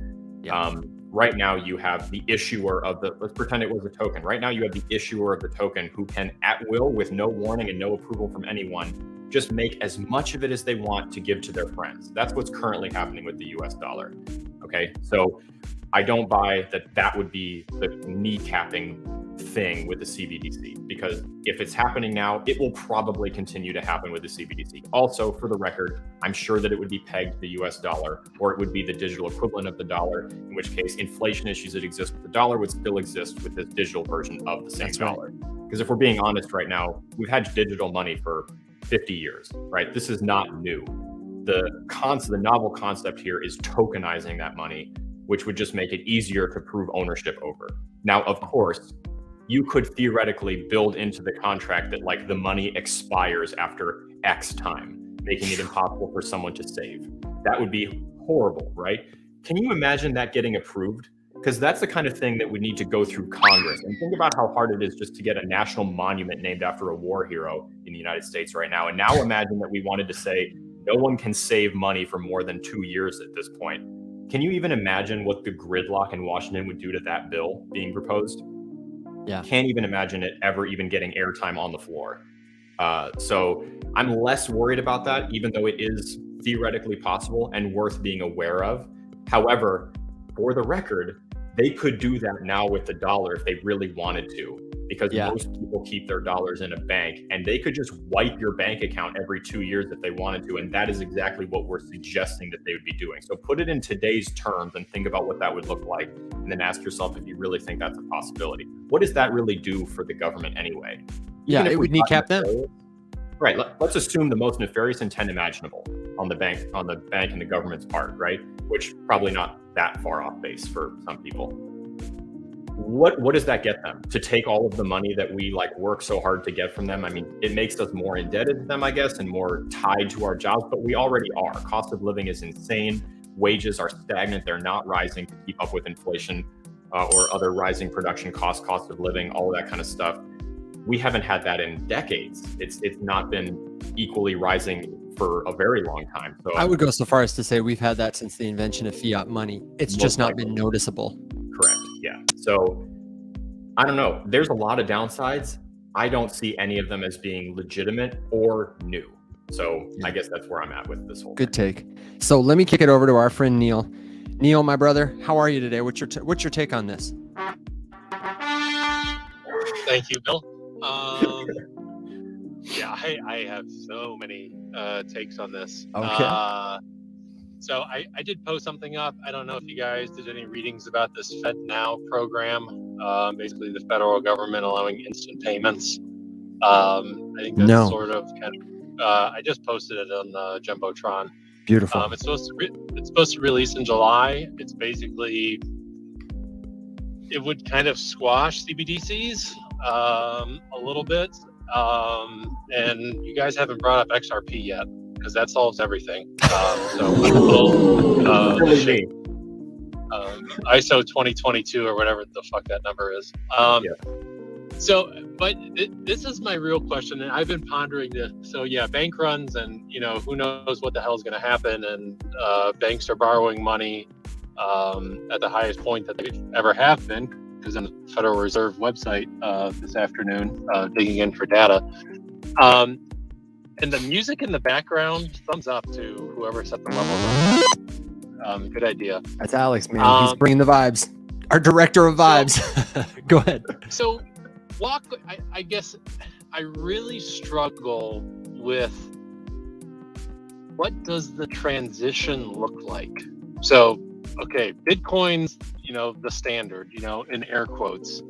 Speaker 2: Right now you have the issuer of let's pretend it was a token. Right now you have the issuer of the token who can, at will, with no warning and no approval from anyone, just make as much of it as they want to give to their friends. That's what's currently happening with the US dollar. Okay, so I don't buy that would be the kneecapping thing with the CBDC, because if it's happening now, it will probably continue to happen with the CBDC. Also, for the record, I'm sure that it would be pegged to the US dollar, or it would be the digital equivalent of the dollar, in which case inflation issues that exist with the dollar would still exist with this digital version of the same dollar. Because if we're being honest right now, we've had digital money for 50 years, right? This is not new. The novel concept here is tokenizing that money, which would just make it easier to prove ownership over. Now, of course, you could theoretically build into the contract that like the money expires after X time, making it impossible for someone to save. That would be horrible, right? Can you imagine that getting approved? Because that's the kind of thing that would need to go through Congress. And think about how hard it is just to get a national monument named after a war hero in the United States right now. And now imagine that we wanted to say no one can save money for more than 2 years at this point. Can you even imagine what the gridlock in Washington would do to that bill being proposed?
Speaker 1: Yeah.
Speaker 2: Can't even imagine it ever even getting airtime on the floor. So I'm less worried about that, even though it is theoretically possible and worth being aware of. However, for the record, they could do that now with the dollar if they really wanted to, because most people keep their dollars in a bank, and they could just wipe your bank account every 2 years if they wanted to. And that is exactly what we're suggesting that they would be doing. So put it in today's terms and think about what that would look like, and then ask yourself if you really think that's a possibility. What does that really do for the government anyway?
Speaker 1: Yeah, it would kneecap them.
Speaker 2: Right. Let's assume the most nefarious intent imaginable on the bank and the government's part, right? Which probably not that far off base for some people. What does that get them? To take all of the money that we like work so hard to get from them? I mean, it makes us more indebted to them, I guess, and more tied to our jobs, but we already are. Cost of living is insane. Wages are stagnant. They're not rising to keep up with inflation or other rising production costs, cost of living, all of that kind of stuff. We haven't had that in decades. It's not been equally rising for a very long time. So
Speaker 1: I would go so far as to say we've had that since the invention of fiat money. It's just not been noticeable.
Speaker 2: Correct. Yeah. So I don't know. There's a lot of downsides. I don't see any of them as being legitimate or new. So I guess that's where I'm at with this whole
Speaker 1: Good take. So let me kick it over to our friend Neil. Neil, my brother, how are you today? What's your take on this?
Speaker 6: Thank you, Bill. Yeah, I have so many takes on this.
Speaker 1: Okay.
Speaker 6: So I did post something up. I don't know if you guys did any readings about this Fed Now program. Basically, the federal government allowing instant payments. I think that's sort of kind of. I just posted it on the Jumbotron.
Speaker 1: Beautiful.
Speaker 6: It's supposed to release in July. It's basically it would kind of squash CBDCs a little bit. And you guys haven't brought up XRP yet, because that solves everything. ISO 2022 or whatever the fuck that number is. So, but this is my real question, and I've been pondering this. So yeah, bank runs, and who knows what the hell is going to happen, and banks are borrowing money at the highest point that they ever have been, because on the Federal Reserve website this afternoon, digging in for data. And the music in the background, thumbs up to whoever set the level. Good idea.
Speaker 1: That's Alex, man. He's bringing the vibes. Our director of vibes. So, go ahead.
Speaker 6: So, I guess I really struggle with what does the transition look like? So, okay, Bitcoin's, the standard, in air quotes.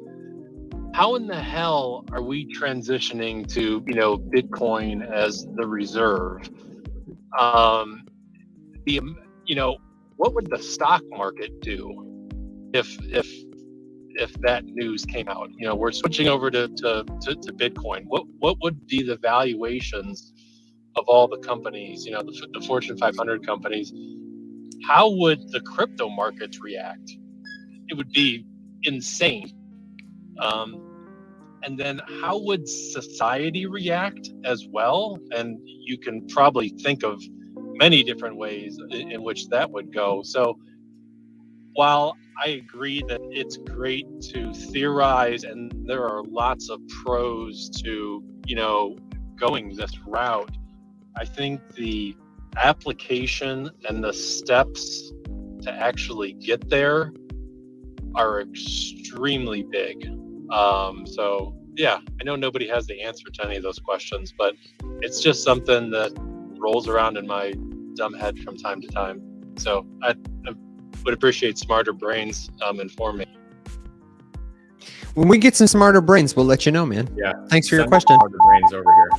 Speaker 6: How in the hell are we transitioning to, Bitcoin as the reserve? What would the stock market do if that news came out? We're switching over to Bitcoin. What would be the valuations of all the companies, the Fortune 500 companies? How would the crypto markets react? It would be insane. And then how would society react as well? And you can probably think of many different ways in which that would go. So while I agree that it's great to theorize, and there are lots of pros to, going this route, I think the application and the steps to actually get there are extremely big. So yeah, I know nobody has the answer to any of those questions, but it's just something that rolls around in my dumb head from time to time. So I would appreciate smarter brains inform me.
Speaker 1: When we get some smarter brains, we'll let you know, man.
Speaker 2: Yeah.
Speaker 1: Thanks for your
Speaker 2: Send
Speaker 1: question.
Speaker 2: Smarter brains over here.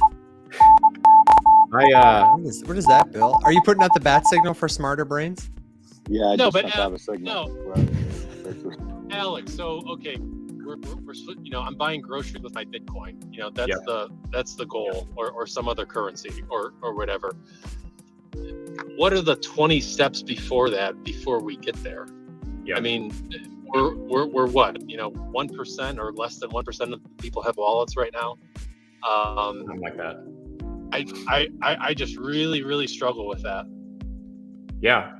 Speaker 1: What is that, Bill? Are you putting out the bat signal for smarter brains?
Speaker 3: Yeah, I
Speaker 6: No,
Speaker 3: just
Speaker 6: but,
Speaker 3: sent out a signal.
Speaker 6: Alex, so okay, we're I'm buying groceries with my Bitcoin. That's the goal, or some other currency, or whatever. What are the 20 steps before that, before we get there?
Speaker 2: Yeah.
Speaker 6: I mean, we're what, 1% or less than 1% of people have wallets right now.
Speaker 2: Something like that.
Speaker 6: I just really struggle with that.
Speaker 2: Yeah,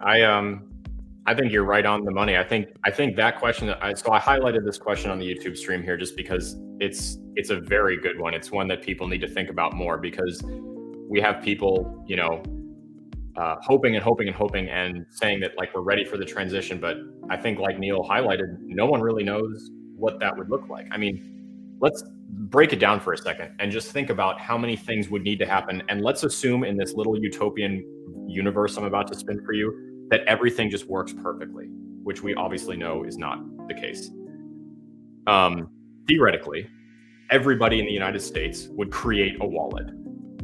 Speaker 2: I think you're right on the money. I think that question. So I highlighted this question on the YouTube stream here just because it's a very good one. It's one that people need to think about more, because we have people, hoping and saying that like we're ready for the transition. But I think, like Neil highlighted, no one really knows what that would look like. I mean, let's break it down for a second and just think about how many things would need to happen. And let's assume in this little utopian universe I'm about to spin for you that everything just works perfectly, which we obviously know is not the case. Theoretically, everybody in the United States would create a wallet.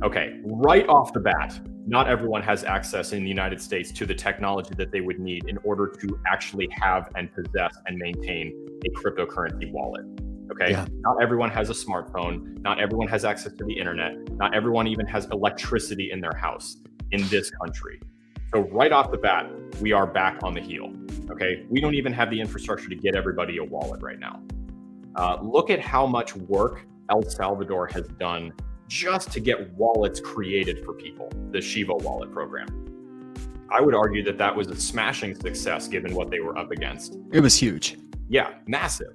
Speaker 2: Okay, right off the bat, not everyone has access in the United States to the technology that they would need in order to actually have and possess and maintain a cryptocurrency wallet. Okay, yeah. Not everyone has a smartphone. Not everyone has access to the internet. Not everyone even has electricity in their house in this country. So right off the bat, we are back on the heel. Okay, we don't even have the infrastructure to get everybody a wallet right now. Look at how much work El Salvador has done just to get wallets created for people, the Shiva wallet program. I would argue that that was a smashing success given what they were up against.
Speaker 1: It was huge.
Speaker 2: Yeah, massive.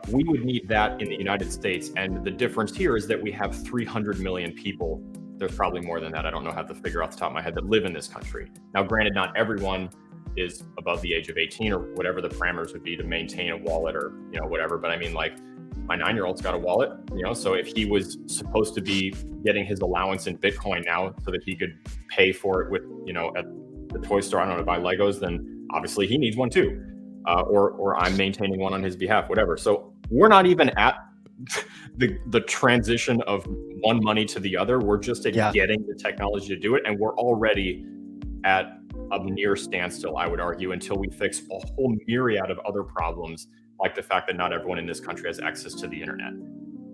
Speaker 2: We would need that in the United States. And the difference here is that we have 300 million people. There's probably more than that. I don't know how to figure off the top of my head that live in this country. Now, granted, not everyone is above the age of 18 or whatever the parameters would be to maintain a wallet or, whatever. But I mean, like, my 9-year-old's got a wallet, so if he was supposed to be getting his allowance in Bitcoin now so that he could pay for it with, at the toy store, I don't know, to buy Legos, then obviously he needs one too. Or I'm maintaining one on his behalf, whatever. So we're not even at the transition of one money to the other. We're just at getting the technology to do it. And we're already at a near standstill, I would argue, until we fix a whole myriad of other problems, like the fact that not everyone in this country has access to the internet.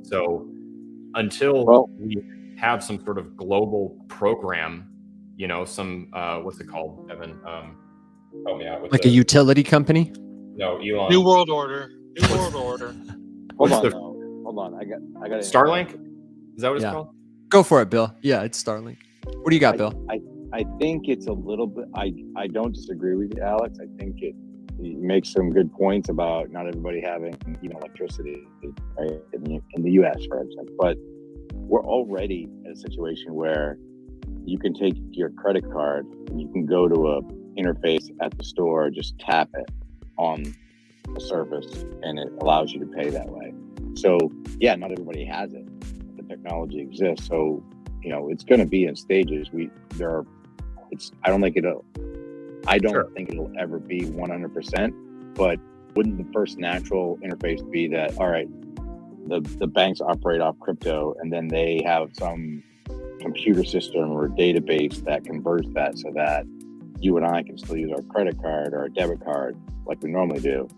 Speaker 2: So until we have some sort of global program, some, what's it called, Evan? Help me out.
Speaker 1: Like a utility company?
Speaker 2: No, Elon.
Speaker 6: New World Order. New World Order.
Speaker 3: Hold on. I got
Speaker 2: Starlink? Is that what it's called?
Speaker 1: Go for it, Bill. Yeah, it's Starlink. What do you got, Bill?
Speaker 3: I think it's a little bit. I don't disagree with you, Alex. I think it makes some good points about not everybody having even electricity, right, in the U.S., for instance. But we're already in a situation where you can take your credit card and you can go to a interface at the store, just tap it on the surface, and it allows you to pay that way. So yeah, not everybody has it. The technology exists, so it's going to be in stages. I don't think it'll ever be 100%. But wouldn't the first natural interface be that, all right, the banks operate off crypto, and then they have some computer system or database that converts that so that you and I can still use our credit card or our debit card like we normally do,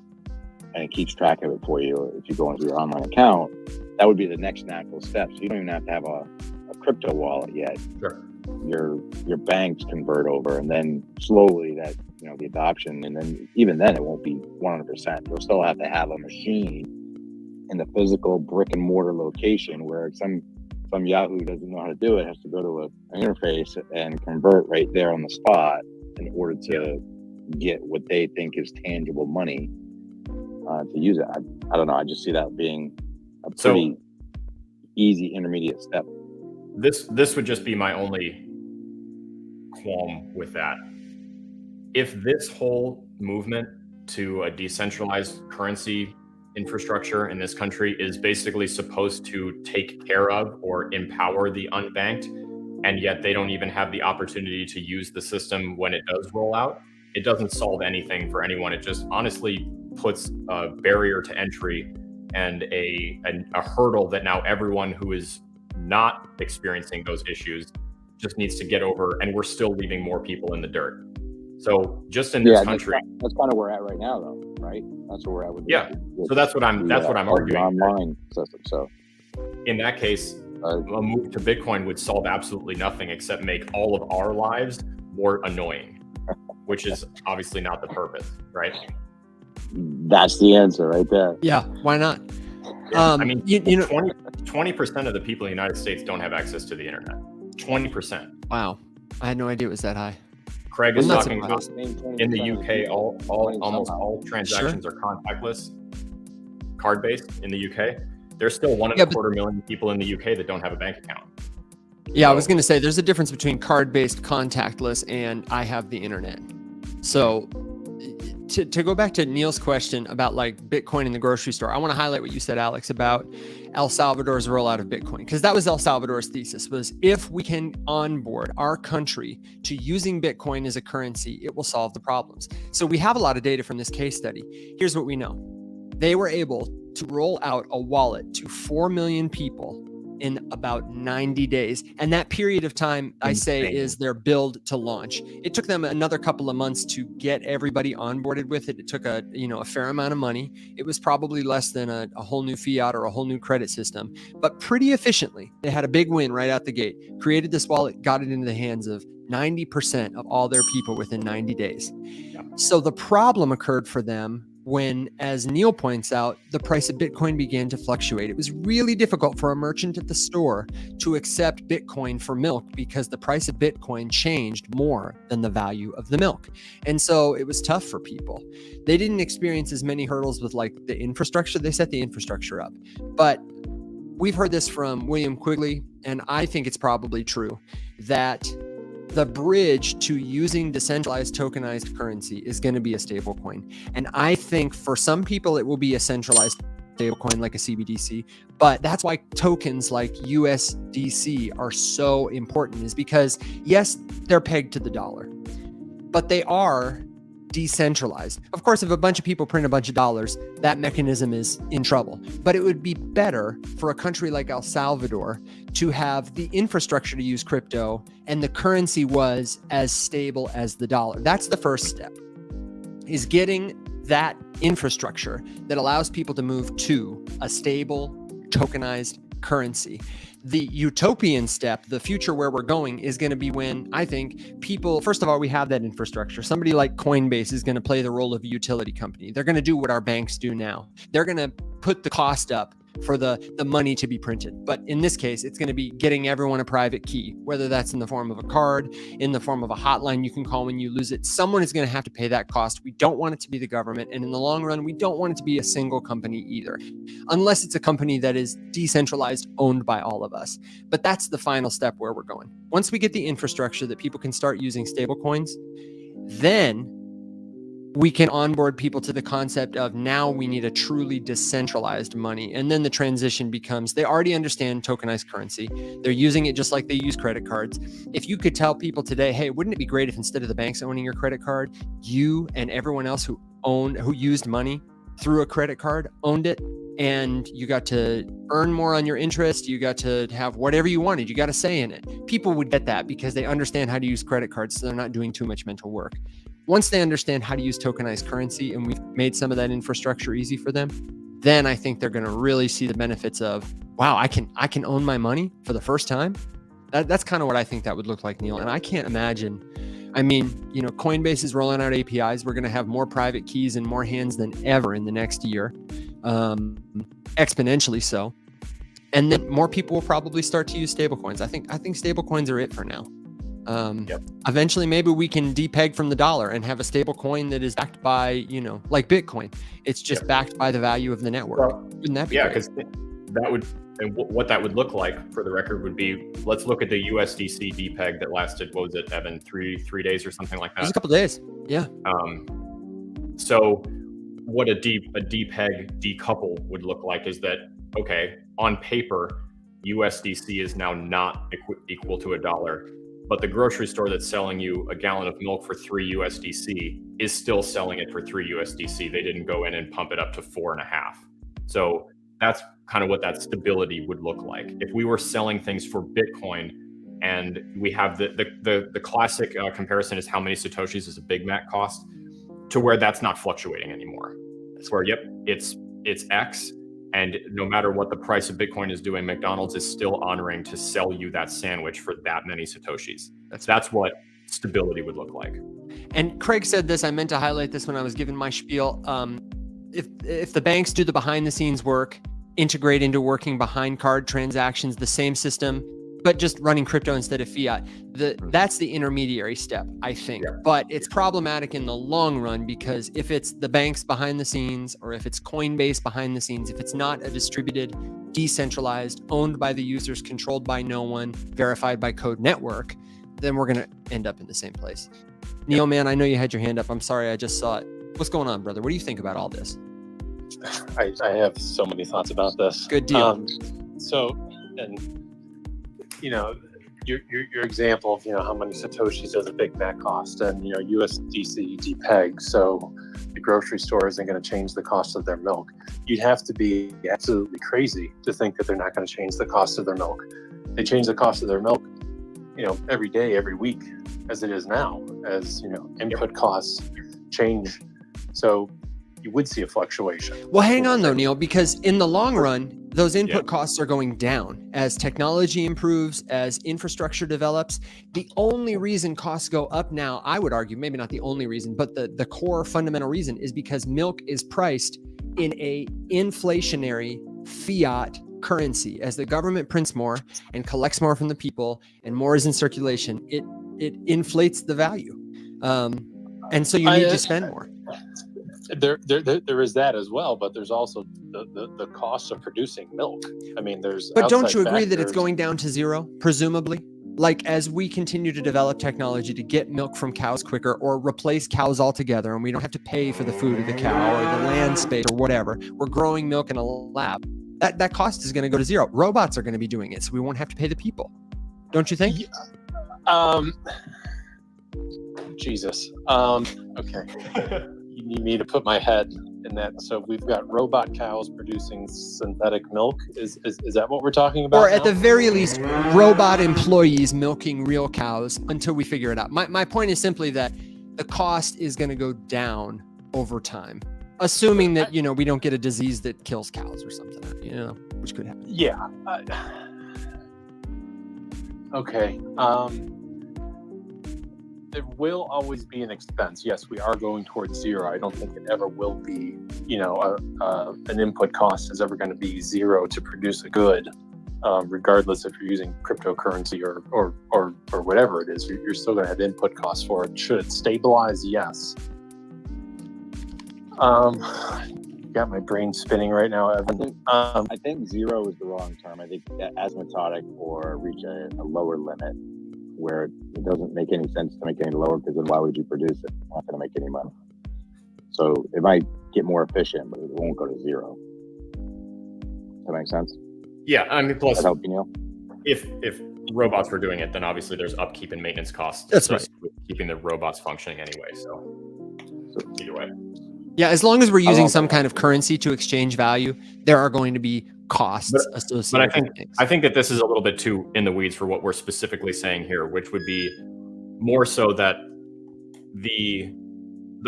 Speaker 3: and it keeps track of it for you if you go into your online account. That would be the next natural step. So you don't even have to have a crypto wallet yet.
Speaker 2: Sure.
Speaker 3: Your banks convert over, and then slowly that the adoption, and then even then it won't be 100%. You'll still have to have a machine in the physical brick and mortar location where some Yahoo doesn't know how to do it, has to go to an interface and convert right there on the spot in order to get what they think is tangible money to use it. I don't know. I just see that being a pretty easy intermediate step.
Speaker 2: This would just be my only qualm with that. If this whole movement to a decentralized currency infrastructure in this country is basically supposed to take care of or empower the unbanked, and yet they don't even have the opportunity to use the system when it does roll out. It doesn't solve anything for anyone. It just honestly puts a barrier to entry and a hurdle that now everyone who is not experiencing those issues just needs to get over, and we're still leaving more people in the dirt. So just in this country,
Speaker 3: that's kind of where we're at right now, though, right? That's where we're at with
Speaker 2: so that's what I'm arguing.
Speaker 3: Online system. So
Speaker 2: in that case, a move to Bitcoin would solve absolutely nothing except make all of our lives more annoying, which is obviously not the purpose, right?
Speaker 3: That's the answer right there.
Speaker 1: Yeah, why not?
Speaker 2: I mean, 20% of the people in the United States don't have access to the internet. 20%.
Speaker 1: Wow, I had no idea it was that high.
Speaker 2: Craig is talking about in the UK, almost all transactions are contactless, card-based in the UK. There's still 1.25 million people in the UK that don't have a bank account.
Speaker 1: Yeah, I was going to say there's a difference between card-based contactless and I have the internet. So to go back to Neil's question about like Bitcoin in the grocery store, I want to highlight what you said, Alex, about El Salvador's rollout of Bitcoin, because that was El Salvador's thesis, was if we can onboard our country to using Bitcoin as a currency, it will solve the problems. So we have a lot of data from this case study. Here's what we know. They were able to roll out a wallet to 4 million people in about 90 days. And that period of time, I say, is their build to launch. It took them another couple of months to get everybody onboarded with it. It took a fair amount of money. It was probably less than a whole new fiat or a whole new credit system, but pretty efficiently. They had a big win right out the gate, created this wallet, got it into the hands of 90% of all their people within 90 days. Yeah. So the problem occurred for them when, as Neil points out, the price of Bitcoin began to fluctuate. It was really difficult for a merchant at the store to accept Bitcoin for milk because the price of Bitcoin changed more than the value of the milk. And so it was tough for people. They didn't experience as many hurdles with like the infrastructure. They set the infrastructure up. But we've heard this from William Quigley, and I think it's probably true, that the bridge to using decentralized tokenized currency is going to be a stable coin. And I think for some people, it will be a centralized stablecoin like a CBDC. But that's why tokens like USDC are so important, is because, yes, they're pegged to the dollar, but they are decentralized. Of course, if a bunch of people print a bunch of dollars, that mechanism is in trouble. But it would be better for a country like El Salvador to have the infrastructure to use crypto and the currency was as stable as the dollar. That's the first step, is getting that infrastructure that allows people to move to a stable tokenized currency. The utopian step, the future where we're going, is going to be when I think people, first of all, we have that infrastructure. Somebody like Coinbase is going to play the role of a utility company. They're going to do what our banks do now. They're going to put the cost up for the money to be printed. But in this case, it's going to be getting everyone a private key, whether that's in the form of a card, in the form of a hotline you can call when you lose it. Someone is going to have to pay that cost. We don't want it to be the government. And in the long run, we don't want it to be a single company either, unless it's a company that is decentralized, owned by all of us. But that's the final step where we're going. Once we get the infrastructure that people can start using stable coins, then we can onboard people to the concept of now we need a truly decentralized money. And then the transition becomes, they already understand tokenized currency. They're using it just like they use credit cards. If you could tell people today, hey, wouldn't it be great if instead of the banks owning your credit card, you and everyone else who used money through a credit card owned it, and you got to earn more on your interest, you got to have whatever you wanted, you got a say in it. People would get that because they understand how to use credit cards, so they're not doing too much mental work. Once they understand how to use tokenized currency and we've made some of that infrastructure easy for them, then I think they're going to really see the benefits of, wow, I can own my money for the first time. That's kind of what I think that would look like, Neil. And I can't imagine, I mean, Coinbase is rolling out APIs. We're going to have more private keys in more hands than ever in the next year, exponentially so. And then more people will probably start to use stablecoins. I think stablecoins are it for now. Eventually, maybe we can depeg from the dollar and have a stable coin that is backed by, like Bitcoin. It's just backed by the value of the network. Well, wouldn't that be?
Speaker 2: Yeah, because that would, and what that would look like, for the record, would be, let's look at the USDC depeg that lasted, what was it, Evan, three days or something like that?
Speaker 1: It was a couple of days. Yeah.
Speaker 2: So what a depeg decouple would look like is that, okay, on paper, USDC is now not equal to $1, but the grocery store that's selling you a gallon of milk for 3 USDC is still selling it for 3 USDC. They didn't go in and pump it up to 4.5. So that's kind of what that stability would look like. If we were selling things for Bitcoin, and we have the classic comparison is how many Satoshis is a Big Mac cost, to where that's not fluctuating anymore. It's where, yep, it's X, and no matter what the price of Bitcoin is doing, McDonald's is still honoring to sell you that sandwich for that many Satoshis. That's what stability would look like.
Speaker 1: And Craig said this, I meant to highlight this when I was giving my spiel. If the banks do the behind the scenes work, integrate into working behind card transactions, the same system, but just running crypto instead of fiat, that's the intermediary step, I think. Yeah. But it's problematic in the long run, because if it's the banks behind the scenes, or if it's Coinbase behind the scenes, if it's not a distributed, decentralized, owned by the users, controlled by no one, verified by code network, then we're going to end up in the same place. Neil, man, I know you had your hand up. I'm sorry, I just saw it. What's going on, brother? What do you think about all this?
Speaker 6: I have so many thoughts about this.
Speaker 1: Good deal.
Speaker 6: Your example of, how many Satoshis does a Big Mac cost, and, USDC depeg, so the grocery store isn't going to change the cost of their milk. You'd have to be absolutely crazy to think that they're not going to change the cost of their milk. They change the cost of their milk, every day, every week, as it is now, as, input costs change. So you would see a fluctuation.
Speaker 1: Well, hang on though, Neil, because in the long run, those input costs are going down as technology improves, as infrastructure develops. The only reason costs go up now, I would argue, maybe not the only reason, but the core fundamental reason is because milk is priced in a inflationary fiat currency. As the government prints more and collects more from the people and more is in circulation, it inflates the value. And so you need to spend more.
Speaker 6: There is that as well, but there's also the cost of producing milk. I mean,
Speaker 1: But don't you agree that it's going down to zero, presumably? Like, as we continue to develop technology to get milk from cows quicker, or replace cows altogether, and we don't have to pay for the food of the cow or the land space or whatever, we're growing milk in a lab, that cost is going to go to zero. Robots are going to be doing it, so we won't have to pay the people. Don't you think?
Speaker 6: Jesus. Okay. You need me to put my head in that. So we've got robot cows producing synthetic milk. Is that what we're talking about?
Speaker 1: Or at the very least, robot employees milking real cows until we figure it out. My point is simply that the cost is going to go down over time, assuming that, we don't get a disease that kills cows or something, which could happen.
Speaker 6: Yeah. Okay. There will always be an expense. Yes, we are going towards zero. I don't think it ever will be, an input cost is ever going to be zero to produce a good, regardless if you're using cryptocurrency or whatever it is. You're still going to have input costs for it. Should it stabilize? Yes. Got my brain spinning right now, Evan.
Speaker 3: I think zero is the wrong term. I think asymptotic, or reach a lower limit, where it doesn't make any sense to make any lower, because then why would you produce it? It's not going to make any money. So it might get more efficient, but it won't go to zero. Does that make sense?
Speaker 2: Yeah, I mean, plus,
Speaker 3: help you, Neil?
Speaker 2: If robots were doing it, then obviously there's upkeep and maintenance costs.
Speaker 1: That's right.
Speaker 2: With keeping the robots functioning anyway. So either way.
Speaker 1: Yeah, as long as we're using some kind of currency to exchange value, there are going to be costs associated.
Speaker 2: But I think that this is a little bit too in the weeds for what we're specifically saying here, which would be more so that the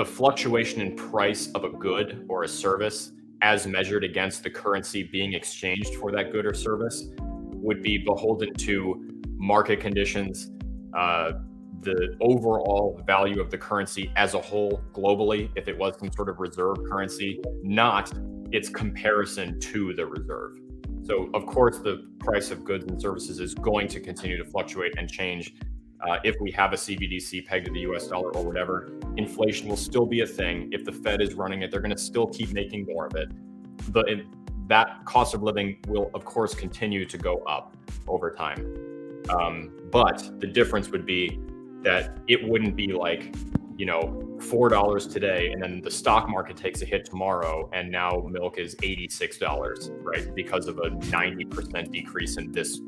Speaker 2: fluctuation in price of a good or a service, as measured against the currency being exchanged for that good or service, would be beholden to market conditions, the overall value of the currency as a whole globally, if it was some sort of reserve currency, not its comparison to the reserve. So of course, the price of goods and services is going to continue to fluctuate and change. If we have a CBDC pegged to the US dollar or whatever, inflation will still be a thing. If the Fed is running it, they're going to still keep making more of it. That cost of living will, of course, continue to go up over time. But the difference would be that it wouldn't be like, $4 today, and then the stock market takes a hit tomorrow, and now milk is $86, right? Because of a 90% decrease in this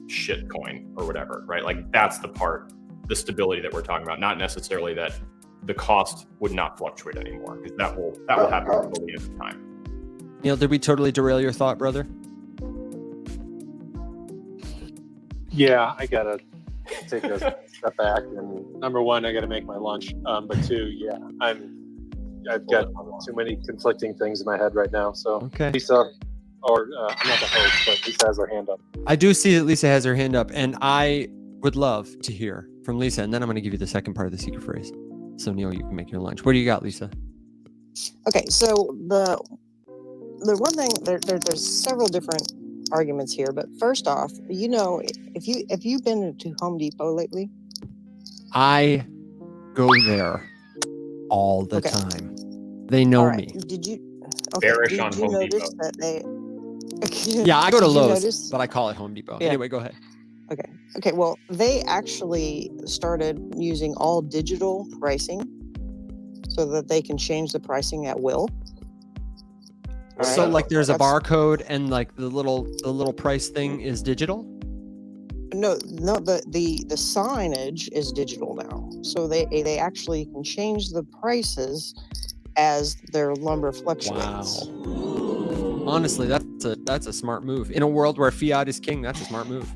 Speaker 2: shit coin or whatever, right? Like that's the stability that we're talking about, not necessarily that the cost would not fluctuate anymore, because that will happen until the end of time.
Speaker 1: Neil, did we totally derail your thought, brother?
Speaker 6: Yeah, I gotta take a step back. And number one, I gotta make my lunch. But two, yeah, I've got too many conflicting things in my head right now. So
Speaker 1: Okay.
Speaker 6: Lisa, or I'm not the host, but Lisa has her hand up.
Speaker 1: I do see that Lisa has her hand up, and I would love to hear from Lisa, and then I'm going to give you the second part of the secret phrase. So Neil, you can make your lunch. What do you got, Lisa?
Speaker 4: Okay, so the one thing there's several different arguments here, but first off, if you've been to Home Depot lately,
Speaker 1: I go there all the
Speaker 4: Okay.
Speaker 1: time. They know
Speaker 4: all right,
Speaker 1: me.
Speaker 4: did you
Speaker 2: Bearish on
Speaker 4: did you
Speaker 2: Home
Speaker 4: notice
Speaker 2: Depot.
Speaker 4: that they
Speaker 1: Yeah, I go to
Speaker 4: Did you
Speaker 1: Lowe's,
Speaker 4: notice-
Speaker 1: but I call it Home Depot.
Speaker 4: Yeah.
Speaker 1: Anyway, go ahead.
Speaker 4: Okay, well, they actually started using all digital pricing so that they can change the pricing at will. All
Speaker 1: So
Speaker 4: right?
Speaker 1: like there's a
Speaker 4: That's-
Speaker 1: barcode and like the little price thing is digital?
Speaker 4: No, the signage is digital now. So they actually can change the prices as their lumber fluctuates.
Speaker 1: Wow. Honestly, that's a smart move. In a world where fiat is king, that's a smart move.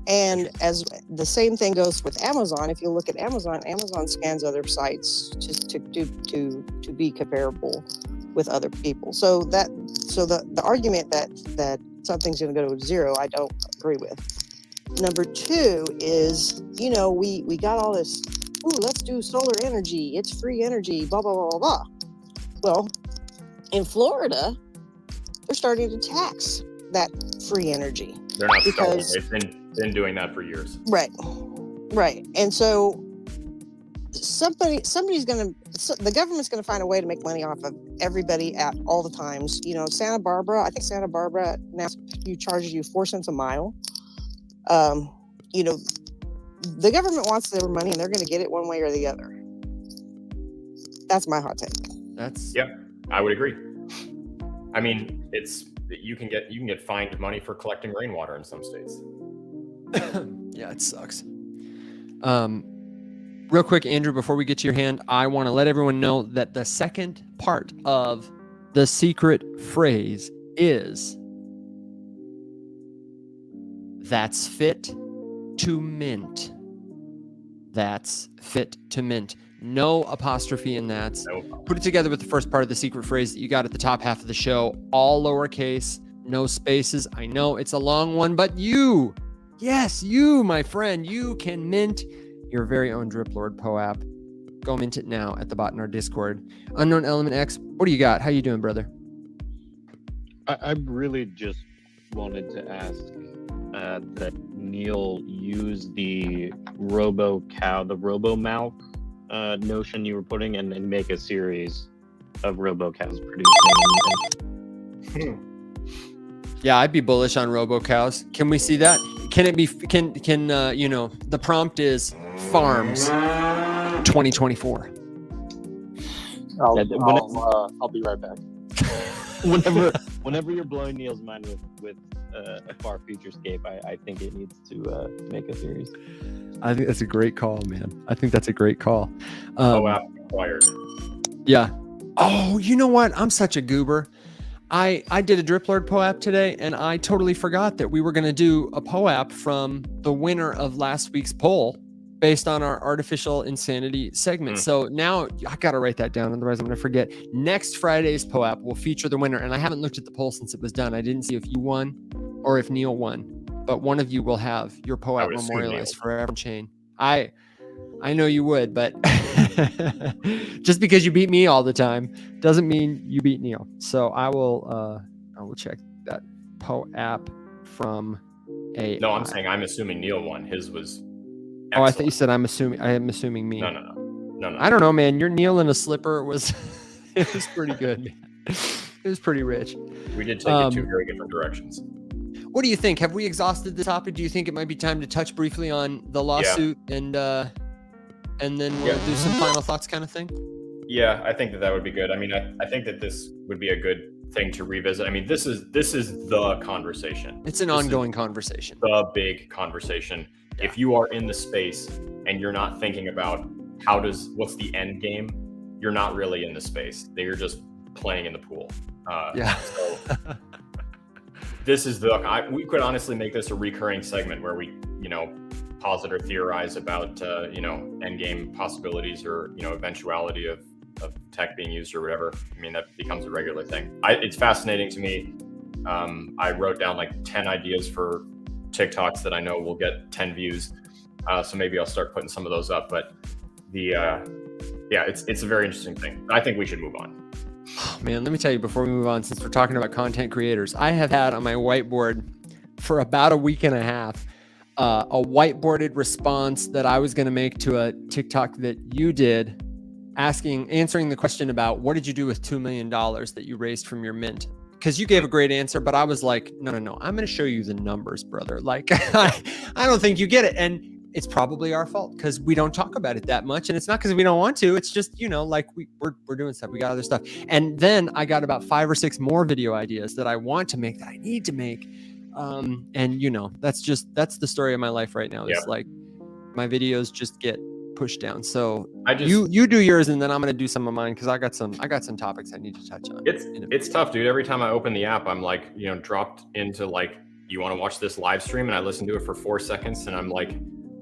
Speaker 4: And as the same thing goes with Amazon, if you look at Amazon scans other sites just to be comparable with other people. So the argument that something's going to go to zero, I don't agree with. Number two is, we got all this, let's do solar energy. It's free energy, blah, blah, blah, blah, blah. Well, in Florida, they're starting to tax that free energy.
Speaker 2: They're not stolen.
Speaker 4: Because-
Speaker 2: They've been doing that for years.
Speaker 4: Right. And so the government's gonna find a way to make money off of everybody at all the times. Santa Barbara now charges you 4 cents a mile. The government wants their money and they're gonna get it one way or the other. That's my hot take.
Speaker 1: That's
Speaker 2: Yep, I would agree. I mean, you can get fined money for collecting rainwater in some states.
Speaker 1: yeah, it sucks. Real quick, Andrew, before we get to your hand, I want to let everyone know that the second part of the secret phrase is that's fit to mint. That's fit to mint. No apostrophe in that.
Speaker 2: No.
Speaker 1: Put it together with the first part of the secret phrase that you got at the top half of the show. All lowercase, no spaces. I know it's a long one, but you, yes, you, my friend, you can mint your very own Drip Lord POAP. Go mint it now at the bot in our Discord. Unknown Element X, what do you got? How you doing, brother?
Speaker 7: I really just wanted to ask that Neil use the robo malk notion you were putting and make a series of robo cows producing.
Speaker 1: Yeah, I'd be bullish on robo cows. Can we see that? Can it be? Can the prompt is farms 2024.
Speaker 6: I'll be right back.
Speaker 7: Whenever you're blowing Neil's mind with a far futurescape, I think it needs to make a series.
Speaker 1: I think that's a great call, man. I think that's a great call.
Speaker 2: POAP required.
Speaker 1: Yeah. Oh, you know what? I'm such a goober. I did a Drip Lord POAP today, and I totally forgot that we were going to do a POAP from the winner of last week's poll based on our artificial insanity segment. So now I got to write that down, otherwise I'm going to forget. Next Friday's POAP will feature the winner, and I haven't looked at the poll since it was done. I didn't see if you won or if Neil won, but one of you will have your POAP memorialized forever chain. I know you would, but just because you beat me all the time doesn't mean you beat Neil. So I will check that POAP from a.
Speaker 2: No, I'm saying I'm assuming Neil won. His was.
Speaker 1: Oh, I thought you said I am assuming me.
Speaker 2: No.
Speaker 1: I don't know, man. Your Neil in a slipper was it was pretty good, man. It was pretty rich.
Speaker 2: We did take it two very different directions.
Speaker 1: What do you think? Have we exhausted the topic? Do you think it might be time to touch briefly on the lawsuit and then we'll do some final thoughts kind of thing?
Speaker 2: Yeah, I think that would be good. I mean, I think that this would be a good thing to revisit. I mean, this is the conversation.
Speaker 1: It's an ongoing conversation.
Speaker 2: The big conversation.
Speaker 1: Yeah.
Speaker 2: If you are in the space and you're not thinking about what's the end game, you're not really in the space. You're just playing in the pool. So this is we could honestly make this a recurring segment where we, posit or theorize about, end game possibilities or, eventuality of tech being used or whatever. I mean, that becomes a regular thing. It's fascinating to me. I wrote down like 10 ideas for TikToks that I know will get 10 views. So maybe I'll start putting some of those up, but it's a very interesting thing. I think we should move on.
Speaker 1: Oh, man, let me tell you before we move on, since we're talking about content creators, I have had on my whiteboard for about a week and a half, a whiteboarded response that I was going to make to a TikTok that you did, answering the question about what did you do with $2 million that you raised from your mint? Because you gave a great answer, but I was like, no, I'm going to show you the numbers, brother. Like, I don't think you get it. And it's probably our fault because we don't talk about it that much. And it's not because we don't want to. It's just, like we're doing stuff. We got other stuff. And then I got about 5 or 6 more video ideas that I want to make, that I need to make. And that's the story of my life right now. It's like my videos just get pushed down. So you do yours, and then I'm going to do some of mine because I got some topics I need to touch on.
Speaker 2: It's tough, dude. Every time I open the app, I'm like, dropped into like, you want to watch this live stream? And I listen to it for 4 seconds, and I'm like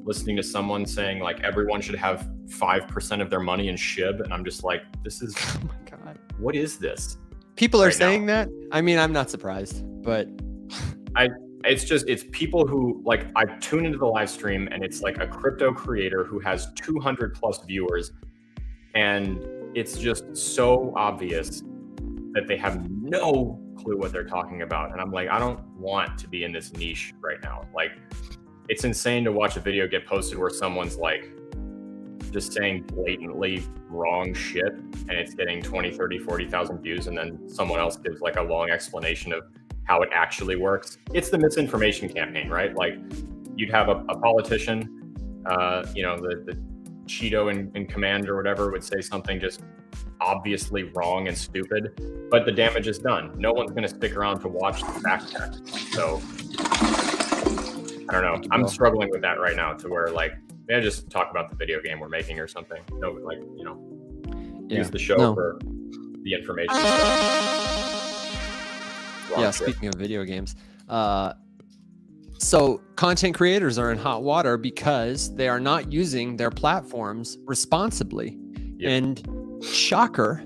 Speaker 2: listening to someone saying like everyone should have 5% of their money in SHIB, and I'm just like, this is oh my god, what is this?
Speaker 1: People are saying that. I mean, I'm not surprised, but
Speaker 2: it's people who like, I tune into the live stream and it's like a crypto creator who has 200 plus viewers, and it's just so obvious that they have no clue what they're talking about. And I'm like, I don't want to be in this niche right now. Like, it's insane to watch a video get posted where someone's like just saying blatantly wrong shit and it's getting 20, 30, 40,000 views. And then someone else gives like a long explanation of how it actually works. It's the misinformation campaign, right? Like, you'd have a politician, the Cheeto in command or whatever would say something just obviously wrong and stupid, but the damage is done. No one's going to stick around to watch the fact check. So I don't know. I'm struggling with that right now, to where like, maybe I just talk about the video game we're making or something. No, like, use the show for the information stuff.
Speaker 1: Speaking of video games, so content creators are in hot water because they are not using their platforms responsibly.
Speaker 2: Yep.
Speaker 1: And shocker,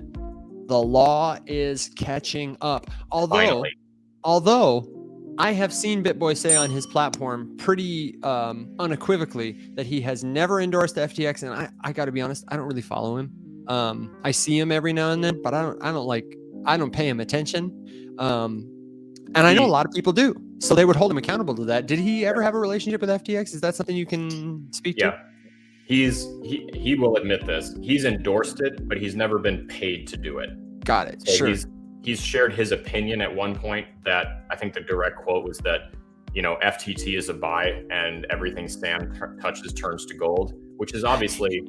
Speaker 1: the law is catching up. Although I have seen BitBoy say on his platform pretty unequivocally that he has never endorsed FTX, and I got to be honest, I don't really follow him. I see him every now and then, but I don't pay him attention. And I know a lot of people do, so they would hold him accountable to that. Did he ever have a relationship with FTX? Is that something you can speak to?
Speaker 2: He will admit this. He's endorsed it, but he's never been paid to do it.
Speaker 1: Got it.
Speaker 2: So
Speaker 1: sure.
Speaker 2: He's shared his opinion at one point that I think the direct quote was that, FTT is a buy and everything Sam touches turns to gold, which is obviously,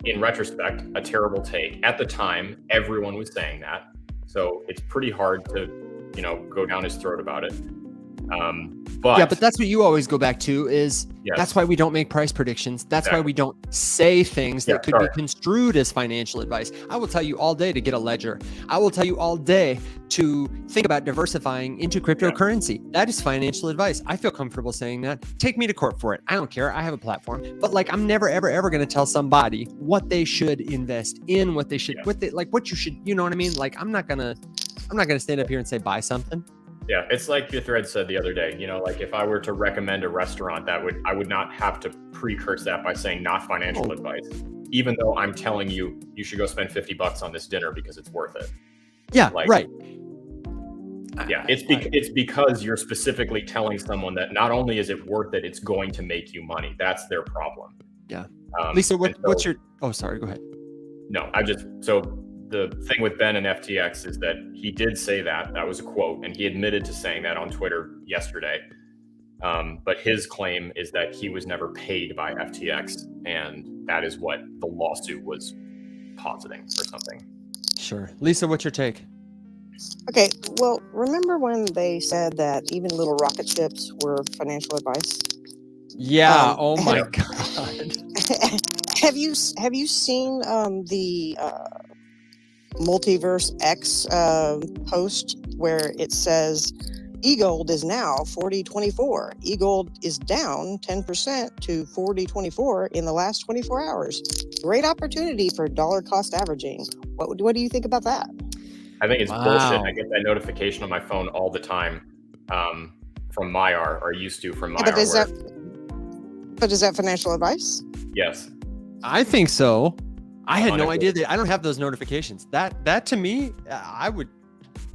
Speaker 2: in retrospect, a terrible take. At the time, everyone was saying that. So it's pretty hard to, go down his throat about it. But
Speaker 1: that's what you always go back to is that's why we don't make price predictions. That's why we don't say things that could be construed as financial advice. I will tell you all day to get a ledger. I will tell you all day to think about diversifying into cryptocurrency. That is financial advice. I feel comfortable saying that. Take me to court for it. I don't care. I have a platform. But like, I'm never, ever, ever going to tell somebody what they should invest in, what you should, you know what I mean? Like, I'm not going to stand up here and say, buy something.
Speaker 2: Yeah, it's like your thread said the other day, like if I were to recommend a restaurant, I would not have to precurse that by saying not financial advice, even though I'm telling you should go spend $50 on this dinner because it's worth it.
Speaker 1: Yeah, right.
Speaker 2: Yeah, it's because you're specifically telling someone that not only is it worth it, it's going to make you money. That's their problem.
Speaker 1: Yeah. Lisa, what's your? Oh, sorry. Go ahead.
Speaker 2: No, the thing with Ben and FTX is that he did say that was a quote, and he admitted to saying that on Twitter yesterday. But his claim is that he was never paid by FTX, and that is what the lawsuit was depositing or something.
Speaker 1: Sure. Lisa, what's your take?
Speaker 4: Okay, well, remember when they said that even little rocket ships were financial advice?
Speaker 1: Yeah.
Speaker 4: Um,
Speaker 1: Oh my
Speaker 2: Yep.
Speaker 1: God.
Speaker 4: have you seen the Multiverse X post where it says eGold is now 40.24. eGold is down 10% to 40.24 in the last 24 hours. Great opportunity for dollar cost averaging. What do you think about that?
Speaker 2: I think it's
Speaker 1: Wow.
Speaker 2: bullshit. I get that notification on my phone all the time from Myar, or used to from
Speaker 4: Yeah,
Speaker 2: Myar.
Speaker 4: but is that financial advice?
Speaker 2: Yes.
Speaker 1: I think so. I had no
Speaker 2: Unequivocally.
Speaker 1: idea that I don't have those notifications. That to me, I would.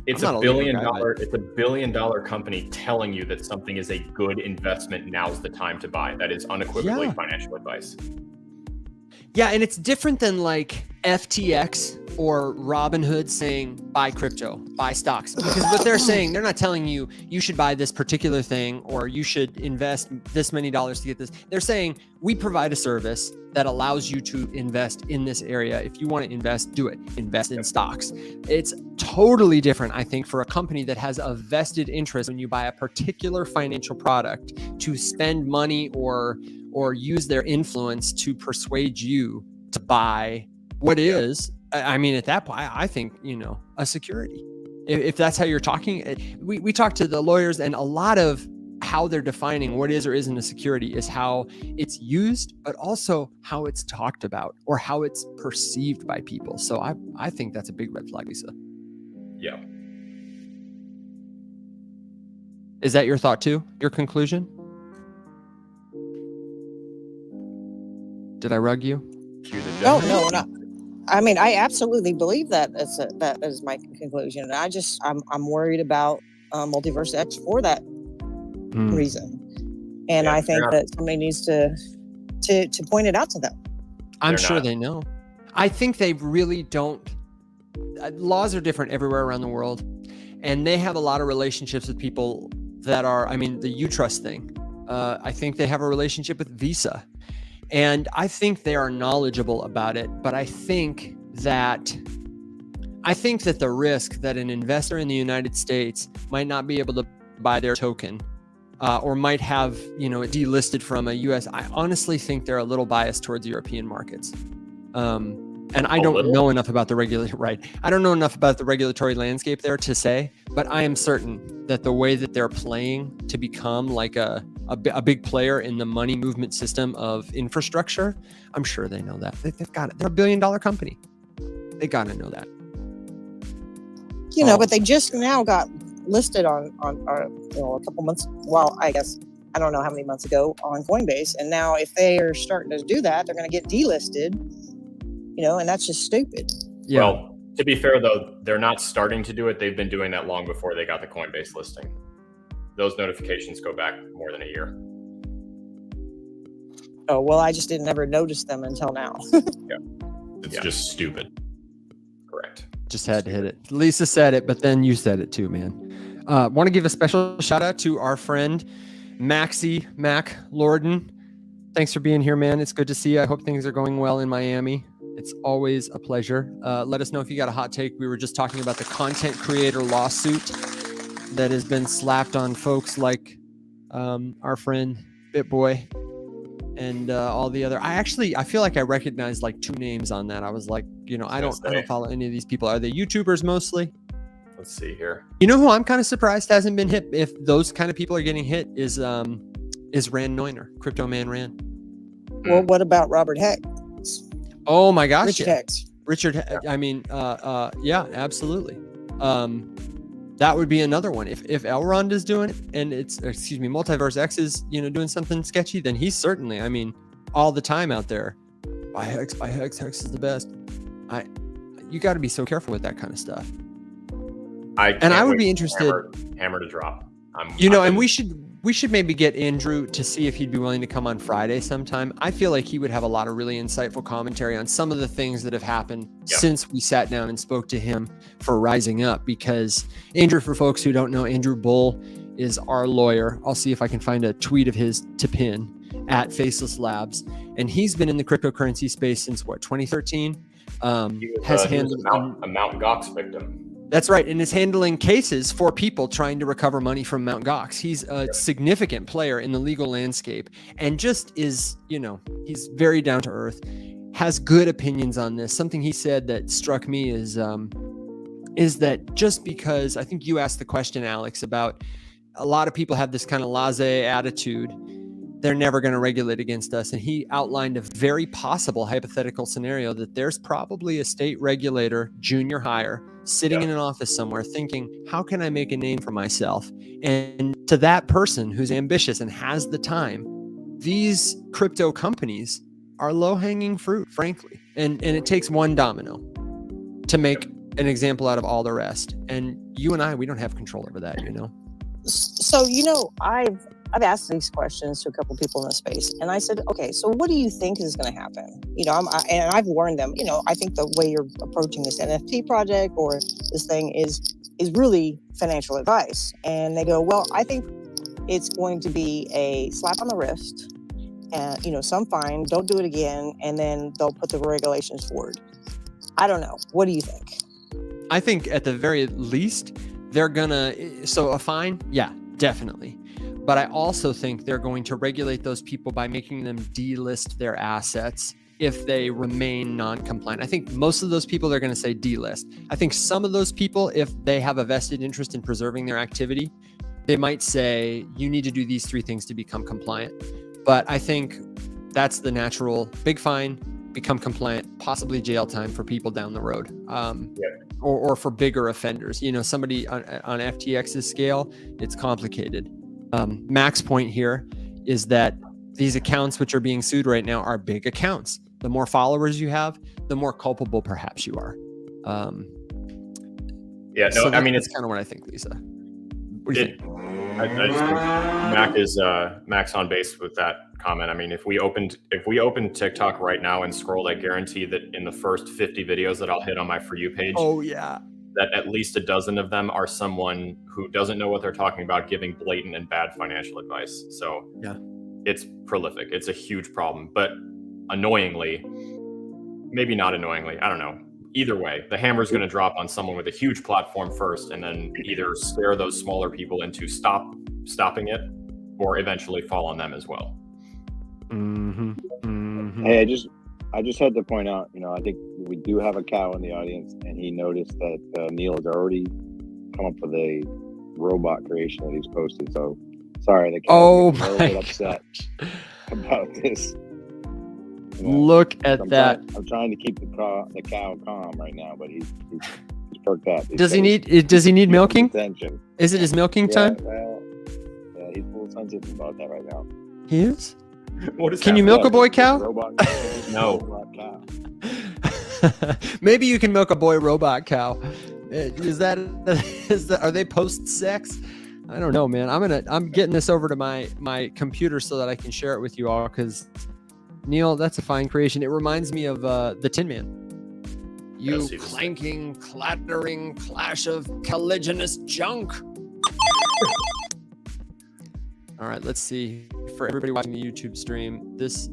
Speaker 2: It's
Speaker 1: I'm
Speaker 2: a
Speaker 1: not a Libra
Speaker 2: billion
Speaker 1: guy,
Speaker 2: dollar. It's a $1 billion company telling you that something is a good investment. Now's the time to buy. That is unequivocally
Speaker 1: Yeah.
Speaker 2: financial advice.
Speaker 1: Yeah, and it's different than like FTX or Robinhood saying buy crypto, buy stocks. Because what they're saying, they're not telling you you should buy this particular thing or you should invest this many dollars to get this. They're saying we provide a service that allows you to invest in this area. If you want to invest, do it. Invest in stocks. It's totally different, I think, for a company that has a vested interest when you buy a particular financial product to spend money or use their influence to persuade you to buy what is, I mean, at that point, I think, a security. If that's how you're talking, we talk to the lawyers, and a lot of how they're defining what is or isn't a security is how it's used, but also how it's talked about or how it's perceived by people. So I think that's a big red flag, Lisa.
Speaker 2: Yeah.
Speaker 1: Is that your thought too? Your conclusion? Did I rug you?
Speaker 2: Cue the
Speaker 4: No,
Speaker 2: general.
Speaker 4: no. I mean, I absolutely believe that that is my conclusion. I'm worried about Multiverse X for that reason, and
Speaker 2: Yeah,
Speaker 4: I think that somebody needs to point it out to them.
Speaker 1: I'm
Speaker 2: They're
Speaker 1: sure
Speaker 2: not.
Speaker 1: they know. I think they really don't. Laws are different everywhere around the world, and they have a lot of relationships with people that are, I mean, the U-Trust thing. I think they have a relationship with Visa, and I think they are knowledgeable about it. But I think that the risk that an investor in the United States might not be able to buy their token, or might have, it delisted from a US. I honestly think they're a little biased towards European markets. And I don't know enough about the I don't know enough about the regulatory landscape there to say, but I am certain that the way that they're playing to become like a big player in the money movement system of infrastructure, I'm sure they know that. They've got it. They're $1 billion company. They got to know that.
Speaker 4: But they just now got listed on a couple months. Well, I guess I don't know how many months ago on Coinbase, and now if they are starting to do that, they're going to get delisted. And that's just stupid.
Speaker 1: Yeah.
Speaker 2: Well, to be fair though, they're not starting to do it. They've been doing that long before they got the Coinbase listing. Those notifications go back more than a year.
Speaker 4: Oh, well, I just didn't ever notice them until now.
Speaker 2: Yeah.
Speaker 5: It's just stupid.
Speaker 2: Correct.
Speaker 1: Just had to hit it. Lisa said it, but then you said it too, man. Want to give a special shout out to our friend Mac Lorden. Thanks for being here, man. It's good to see you. I hope things are going well in Miami. It's always a pleasure. Let us know if you got a hot take. We were just talking about the content creator lawsuit that has been slapped on folks like our friend BitBoy and all the other. I feel like I recognized like 2 names on that. I was like, I don't follow any of these people. Are they YouTubers mostly?
Speaker 2: Let's see here.
Speaker 1: You know who I'm kind of surprised hasn't been hit? If those kind of people are getting hit, is Rand Neuner, Crypto Man Rand.
Speaker 4: Well, what about Robert Heck?
Speaker 1: Oh my gosh.
Speaker 4: Richard Hex.
Speaker 1: I mean, yeah, absolutely. That would be another one. If Elrond is doing it and Multiverse X is, doing something sketchy, then he's certainly, I mean, all the time out there. Buy Hex, Hex is the best. You got to be so careful with that kind of stuff. I would be interested.
Speaker 2: Hammer to drop.
Speaker 1: And we should maybe get Andrew to see if he'd be willing to come on Friday sometime. I feel like he would have a lot of really insightful commentary on some of the things that have happened since we sat down and spoke to him for Rising Up. Because Andrew, for folks who don't know, Andrew Bull is our lawyer. I'll see if I can find a tweet of his to pin at Faceless Labs. And he's been in the cryptocurrency space since 2013.
Speaker 2: He was,
Speaker 1: has
Speaker 2: he was
Speaker 1: handled.
Speaker 2: a Mount Gox victim.
Speaker 1: That's right, and is handling cases for people trying to recover money from Mt. Gox. He's a significant player in the legal landscape, and just is, he's very down to earth. Has good opinions on this. Something he said that struck me is that just because I think you asked the question, Alex, about a lot of people have this kind of laissez attitude, they're never going to regulate against us. And he outlined a very possible hypothetical scenario that there's probably a state regulator, junior hire, sitting in an office somewhere thinking, how can I make a name for myself? And to that person who's ambitious and has the time, these crypto companies are low-hanging fruit, frankly. And it takes one domino to make an example out of all the rest. And you and I, we don't have control over that,
Speaker 4: So, I've asked these questions to a couple people in the space, and I said, okay, so what do you think is going to happen? And I've warned them, I think the way you're approaching this NFT project or this thing is really financial advice. And they go, well, I think it's going to be a slap on the wrist and, some fine, don't do it again. And then they'll put the regulations forward. I don't know. What do you think?
Speaker 1: I think at the very least, they're so a fine, yeah, definitely. But I also think they're going to regulate those people by making them delist their assets if they remain non-compliant. I think most of those people, they're going to say delist. I think some of those people, if they have a vested interest in preserving their activity, they might say, you need to do these 3 things to become compliant. But I think that's the natural big fine, become compliant, possibly jail time for people down the road. Or for bigger offenders. Somebody on FTX's scale, it's complicated. Mac's point here is that these accounts which are being sued right now are big accounts. The more followers you have, the more culpable perhaps you are. So it's kind of what I think, Lisa. What do you think?
Speaker 2: I just think Mac's on base with that comment. I mean, if we opened TikTok right now and scrolled, I guarantee that in the first 50 videos that I'll hit on my For You page, that at least a dozen of them are someone who doesn't know what they're talking about, giving blatant and bad financial advice. So it's prolific. It's a huge problem. But annoyingly, maybe not annoyingly, I don't know. Either way, the hammer's going to drop on someone with a huge platform first, and then either scare those smaller people into stopping it, or eventually fall on them as well.
Speaker 3: Hey, I just had to point out, I think we do have a cow in the audience, and he noticed that Neil has already come up with a robot creation that he's posted. So sorry, the cow is a little bit upset about this.
Speaker 1: Look at that.
Speaker 3: I'm trying to keep the cow calm right now, but he's perked up.
Speaker 1: Does he need milking?
Speaker 3: Attention.
Speaker 1: Is it his milking time?
Speaker 3: Well, he's a little sensitive about that right now.
Speaker 1: He is?
Speaker 2: What is
Speaker 1: Can you milk a boy cow?
Speaker 3: No.
Speaker 2: Cow.
Speaker 1: Maybe you can milk a boy robot cow. Is that are they post sex? I don't know, man. I'm getting this over to my computer so that I can share it with you all, because Neil, that's a fine creation. It reminds me of the Tin Man. You clanking, clattering clash of colliginous junk. All right, let's see. For everybody watching the YouTube stream, this...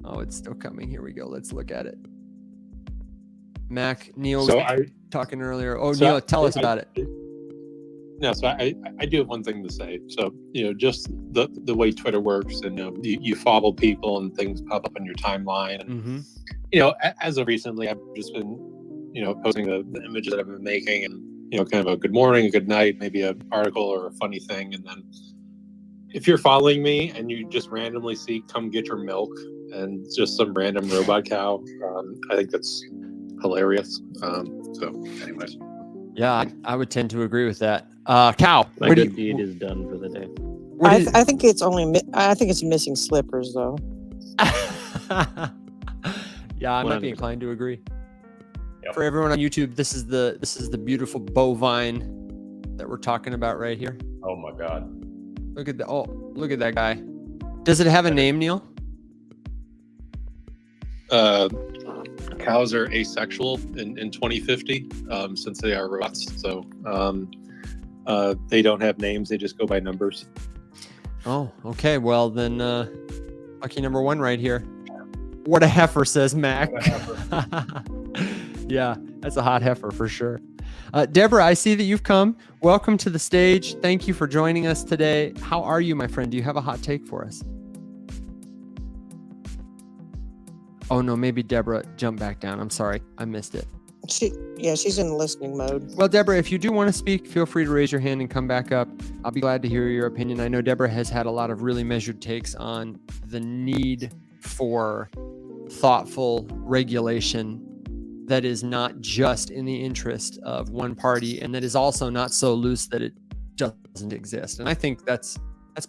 Speaker 1: oh, it's still coming. Here we go. Let's look at it. Mac, Neil was talking earlier. Oh, so Neil, tell us about it.
Speaker 6: No, so I do have one thing to say. So, just the way Twitter works, and you follow people and things pop up on your timeline. And, as of recently, I've just been, posting the images that I've been making, and, kind of a good morning, a good night, maybe an article or a funny thing. And then if you're following me and you just randomly see "come get your milk" and just some random robot cow, I think that's hilarious. So anyways.
Speaker 1: Yeah, I would tend to agree with that. Cow,
Speaker 7: my good deed is done for the day.
Speaker 4: I think it's missing slippers though.
Speaker 1: Yeah, I might be inclined to agree. Yep. For everyone on YouTube, this is the beautiful bovine that we're talking about right here.
Speaker 2: Oh my God.
Speaker 1: Look at that guy. Does it have a name, Neil?
Speaker 6: Cows are asexual in 2050, since they are robots. So they don't have names; they just go by numbers.
Speaker 1: Oh, okay. Well, then, lucky number one right here. What a heifer, says Mac.
Speaker 2: What a heifer.
Speaker 1: Yeah, that's a hot heifer for sure. Deborah, I see that you've come. Welcome to the stage. Thank you for joining us today. How are you, my friend? Do you have a hot take for us? Oh no, maybe Deborah jumped back down. I'm sorry, I missed it.
Speaker 4: She's in listening mode.
Speaker 1: Well, Deborah, if you do want to speak, feel free to raise your hand and come back up. I'll be glad to hear your opinion. I know Deborah has had a lot of really measured takes on the need for thoughtful regulation that is not just in the interest of one party, and that is also not so loose that it doesn't exist. And I think that's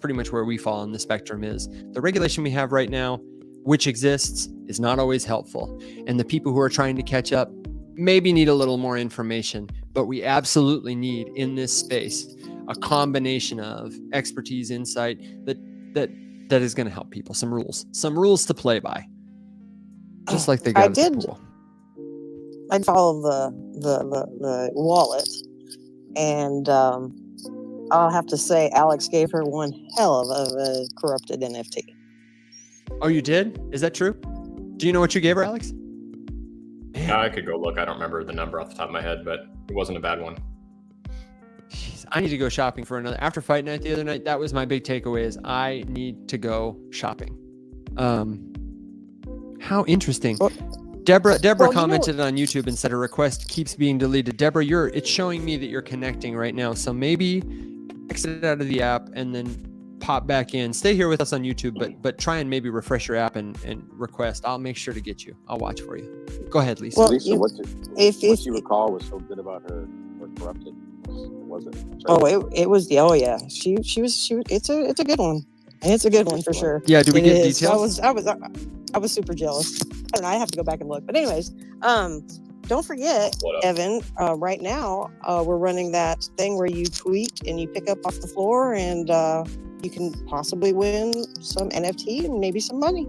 Speaker 1: pretty much where we fall on the spectrum. Is the regulation we have right now, which exists, is not always helpful. And the people who are trying to catch up maybe need a little more information, but we absolutely need in this space a combination of expertise, insight that is going to help people. Some rules to play by, just like they got at the pool.
Speaker 4: I follow the wallet, and I'll have to say Alex gave her one hell of a corrupted NFT.
Speaker 1: Oh, you did? Is that true? Do you know what you gave her, Alex?
Speaker 2: I could go look. I don't remember the number off the top of my head, but it wasn't a bad one.
Speaker 1: Jeez, I need to go shopping for another. After fight night the other night, that was my big takeaway: is I need to go shopping. How interesting.
Speaker 4: Well,
Speaker 1: Deborah commented on YouTube and said a request keeps being deleted. Deborah, it's showing me that you're connecting right now. So maybe exit out of the app and then pop back in. Stay here with us on YouTube, but try and maybe refresh your app and request. I'll make sure to get you. I'll watch for you. Go ahead, Lisa.
Speaker 4: Well,
Speaker 3: Lisa, what you recall was so good about her corrupted? Was it?
Speaker 4: It was the yeah. She was. It's a good one. It's a good one for sure.
Speaker 1: Yeah. Do we get
Speaker 4: is.
Speaker 1: details?
Speaker 4: I was super jealous. I don't know. I have to go back and look. But anyways, don't forget, Evan. Right now, we're running that thing where you tweet and you pick up off the floor, and you can possibly win some NFT and maybe some money.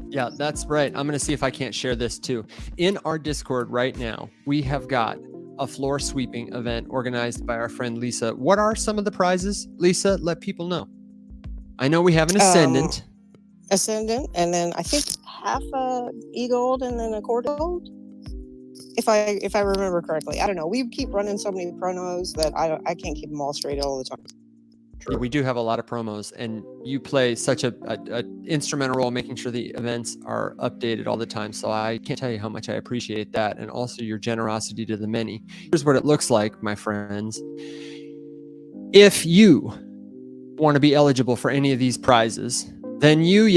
Speaker 1: Yeah, that's right. I'm going to see if I can't share this too. In our Discord right now, we have got a floor sweeping event organized by our friend Lisa. What are some of the prizes? Lisa, let people know. I know we have an Ascendant.
Speaker 4: And then I think half a e-gold and then a core gold. If I remember correctly. I don't know. We keep running so many promos that I can't keep them all straight all the time.
Speaker 1: Yeah, we do have a lot of promos, and you play such a instrumental role making sure the events are updated all the time. So I can't tell you how much I appreciate that, and also your generosity to the many. Here's what it looks like, my friends. If you want to be eligible for any of these prizes, then you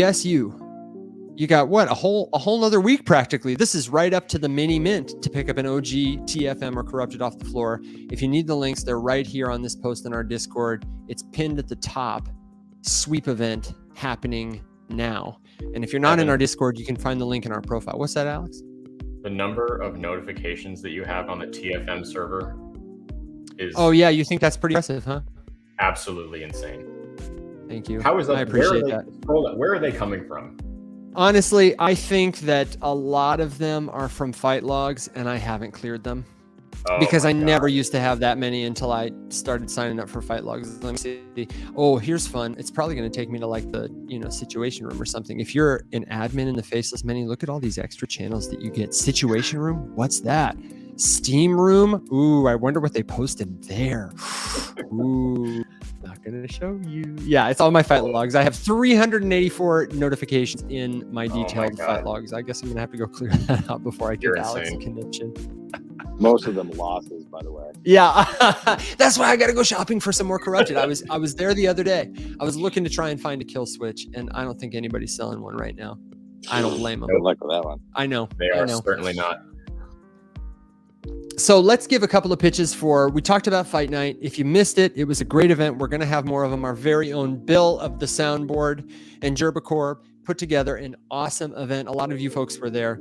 Speaker 1: got what, a whole nother week practically. This is right up to the mini mint to pick up an OG TFM or corrupted off the floor. If you need the links, they're right here on this post in our Discord. It's pinned at the top. Sweep event happening now. And if you're not in our Discord, you can find the link in our profile. What's that, Alex?
Speaker 2: The number of notifications that you have on the TFM server is...
Speaker 1: Oh yeah, you think that's pretty impressive, huh?
Speaker 2: Absolutely insane.
Speaker 1: Thank you.
Speaker 2: How is that?
Speaker 1: I appreciate that.
Speaker 2: Where are they coming from?
Speaker 1: Honestly, I think that a lot of them are from fight logs, and I haven't cleared them because I never used to have that many until I started signing up for fight logs. Let me see. Oh, here's fun. It's probably going to take me to like the situation room or something. If you're an admin in the Faceless Many, look at all these extra channels that you get. Situation room. What's that? Steam room. Ooh, I wonder what they posted there. Ooh. Not gonna show you. Yeah, it's all my fight logs. I have 384 notifications in my detailed fight logs. I guess I'm gonna have to go clear that out before I get Alex a conniption.
Speaker 3: Most of them losses, by the way.
Speaker 1: Yeah, that's why I gotta go shopping for some more corrupted. I was there the other day. I was looking to try and find a kill switch, and I don't think anybody's selling one right now. I don't blame them.
Speaker 3: Good luck with that one.
Speaker 1: I know.
Speaker 2: They are certainly not.
Speaker 1: So let's give a couple of pitches we talked about Fight Night. If you missed it, it was a great event. We're going to have more of them. Our very own Bill of the Soundboard and Gerbicor put together an awesome event. A lot of you folks were there.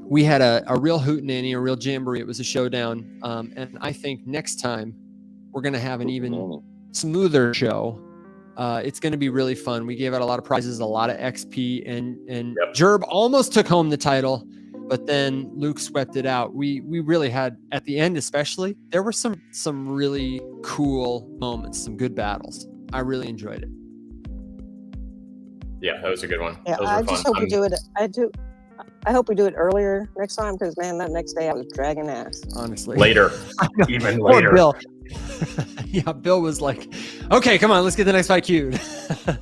Speaker 1: We had a real hootenanny, a real jamboree. It was a showdown. And I think next time we're going to have an even smoother show. It's going to be really fun. We gave out a lot of prizes, a lot of XP, and Gerb almost took home the title. But then Luke swept it out. We really had, at the end especially, there were some really cool moments, some good battles. I really enjoyed it.
Speaker 2: Yeah, that was a good one.
Speaker 4: Yeah,
Speaker 2: Those
Speaker 4: I
Speaker 2: were
Speaker 4: just
Speaker 2: fun.
Speaker 4: hope we do it. I hope we do it earlier next time because man, that next day I was dragging ass.
Speaker 1: Honestly.
Speaker 2: Later,
Speaker 1: I know.
Speaker 2: even
Speaker 1: Poor
Speaker 2: later.
Speaker 1: Bill. Yeah, Bill was like, okay, come on, let's get the next fight queued.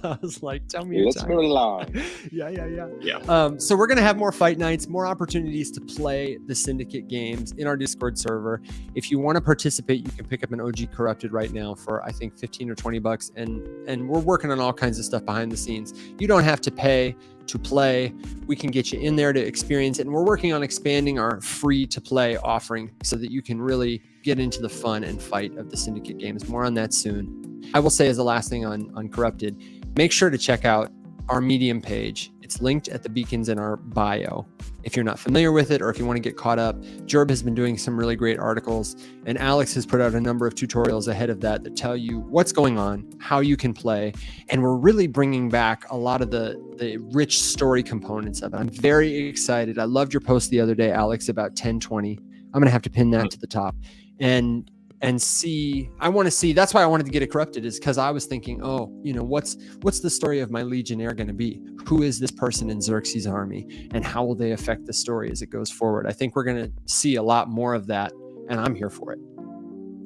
Speaker 1: I was like, tell me your
Speaker 3: Let's
Speaker 1: time.
Speaker 3: move it along.
Speaker 2: Yeah.
Speaker 1: So we're going to have more fight nights, more opportunities to play the Syndicate games in our Discord server. If you want to participate, you can pick up an OG Corrupted right now for, I think, 15 or 20 bucks. And we're working on all kinds of stuff behind the scenes. You don't have to pay to play. We can get you in there to experience it. And we're working on expanding our free to play offering so that you can really get into the fun and fight of the Syndicate games. More on that soon. I will say as the last thing on Corrupted, make sure to check out our Medium page. It's linked at the beacons in our bio. If you're not familiar with it or if you want to get caught up, Jerb has been doing some really great articles, and Alex has put out a number of tutorials ahead of that tell you what's going on, how you can play, and we're really bringing back a lot of the rich story components of it. I'm very excited. I loved your post the other day, Alex, about 1020. I'm going to have to pin that to the top. And see, I want to see, that's why I wanted to get it corrupted, is because I was thinking, oh, you know, what's the story of my Legionnaire going to be? Who is this person in Xerxes' army? And how will they affect the story as it goes forward? I think we're going to see a lot more of that, and I'm here for it.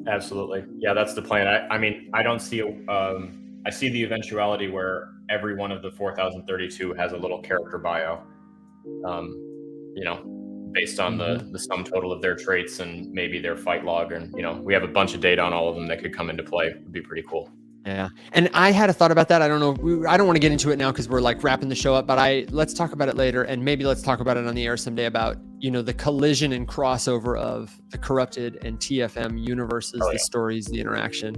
Speaker 2: Absolutely. Yeah, that's the plan. I mean, I don't see I see the eventuality where every one of the 4,032 has a little character bio, you know, based on the sum total of their traits and maybe their fight log. And, you know, we have a bunch of data on all of them that could come into play. It'd be pretty cool.
Speaker 1: Yeah. And I had a thought about that. I don't know. I don't want to get into it now because we're like wrapping the show up, but let's talk about it later. And maybe let's talk about it on the air someday about, you know, the collision and crossover of the Corrupted and TFM universes, the stories, the interaction.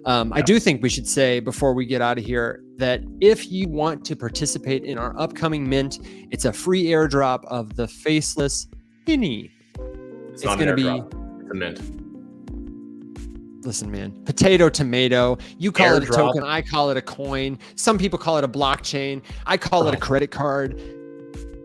Speaker 1: I do think we should say before we get out of here that if you want to participate in our upcoming mint, it's a free airdrop of the Faceless Many.
Speaker 2: It's
Speaker 1: going to be
Speaker 2: it's a mint.
Speaker 1: Listen, man, potato, tomato. You call it a
Speaker 2: Airdrop.
Speaker 1: token. I call it a coin. Some people call it a blockchain. I call it a credit card.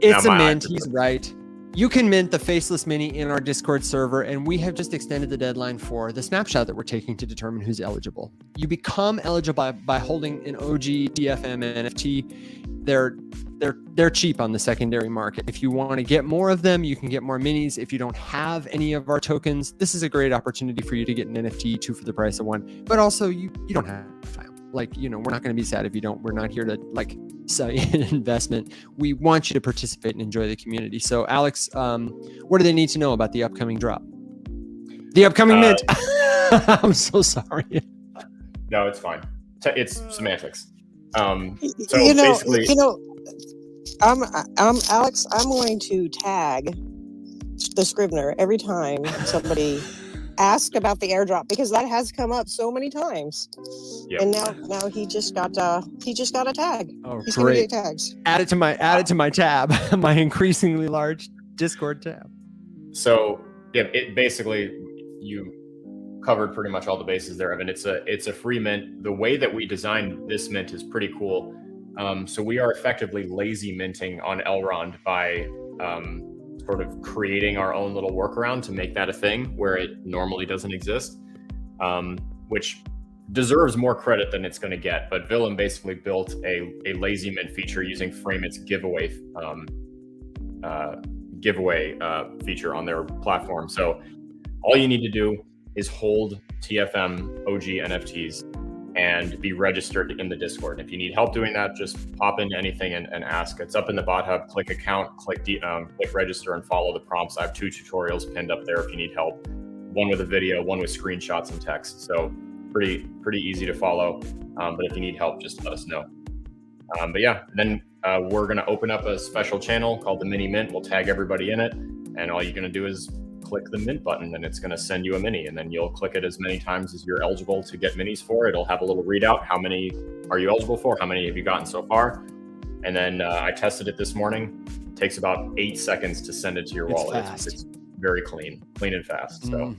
Speaker 1: It's a mint. He's right. You can mint the Faceless Many in our Discord server, and we have just extended the deadline for the snapshot that we're taking to determine who's eligible. You become eligible by holding an OG TFM NFT. They're cheap on the secondary market. If you want to get more of them, you can get more minis. If you don't have any of our tokens, this is a great opportunity for you to get an NFT, 2 for the price of 1. But also, you don't have to. Like, you know, we're not going to be sad if you don't. We're not here to like sell you an investment. We want you to participate and enjoy the community. So, Alex, what do they need to know about the upcoming drop? The upcoming mint. I'm so sorry.
Speaker 2: No, it's fine. It's semantics. So
Speaker 4: basically, I'm Alex. I'm going to tag the Scrivener every time somebody asks about the airdrop because that has come up so many times.
Speaker 2: Yep.
Speaker 4: And now he just got a tag.
Speaker 1: Oh,
Speaker 4: He's
Speaker 1: great!
Speaker 4: gonna get tags.
Speaker 1: Add it to my tab, my increasingly large Discord tab.
Speaker 2: So yeah, it basically you covered pretty much all the bases there, Evan. It's a free mint. The way that we designed this mint is pretty cool. So we are effectively lazy minting on Elrond by sort of creating our own little workaround to make that a thing where it normally doesn't exist, which deserves more credit than it's going to get. But Villain basically built a lazy mint feature using Frameit's giveaway feature on their platform. So all you need to do is hold TFM OG NFTs and be registered in the Discord. If you need help doing that, just pop into anything and ask. It's up in the bot hub. Click account, click register, and follow the prompts. I have 2 tutorials pinned up there if you need help. One with a video, one with screenshots and text. So pretty easy to follow. But if you need help, just let us know. But yeah, then we're gonna open up a special channel called the Mini Mint. We'll tag everybody in it, and all you're gonna do is click the mint button and it's going to send you a mini, and then you'll click it as many times as you're eligible to get minis for. It'll have a little readout. How many are you eligible for? How many have you gotten so far? And then I tested it this morning. It takes about 8 seconds to send it to your wallet. It's very clean and fast. So,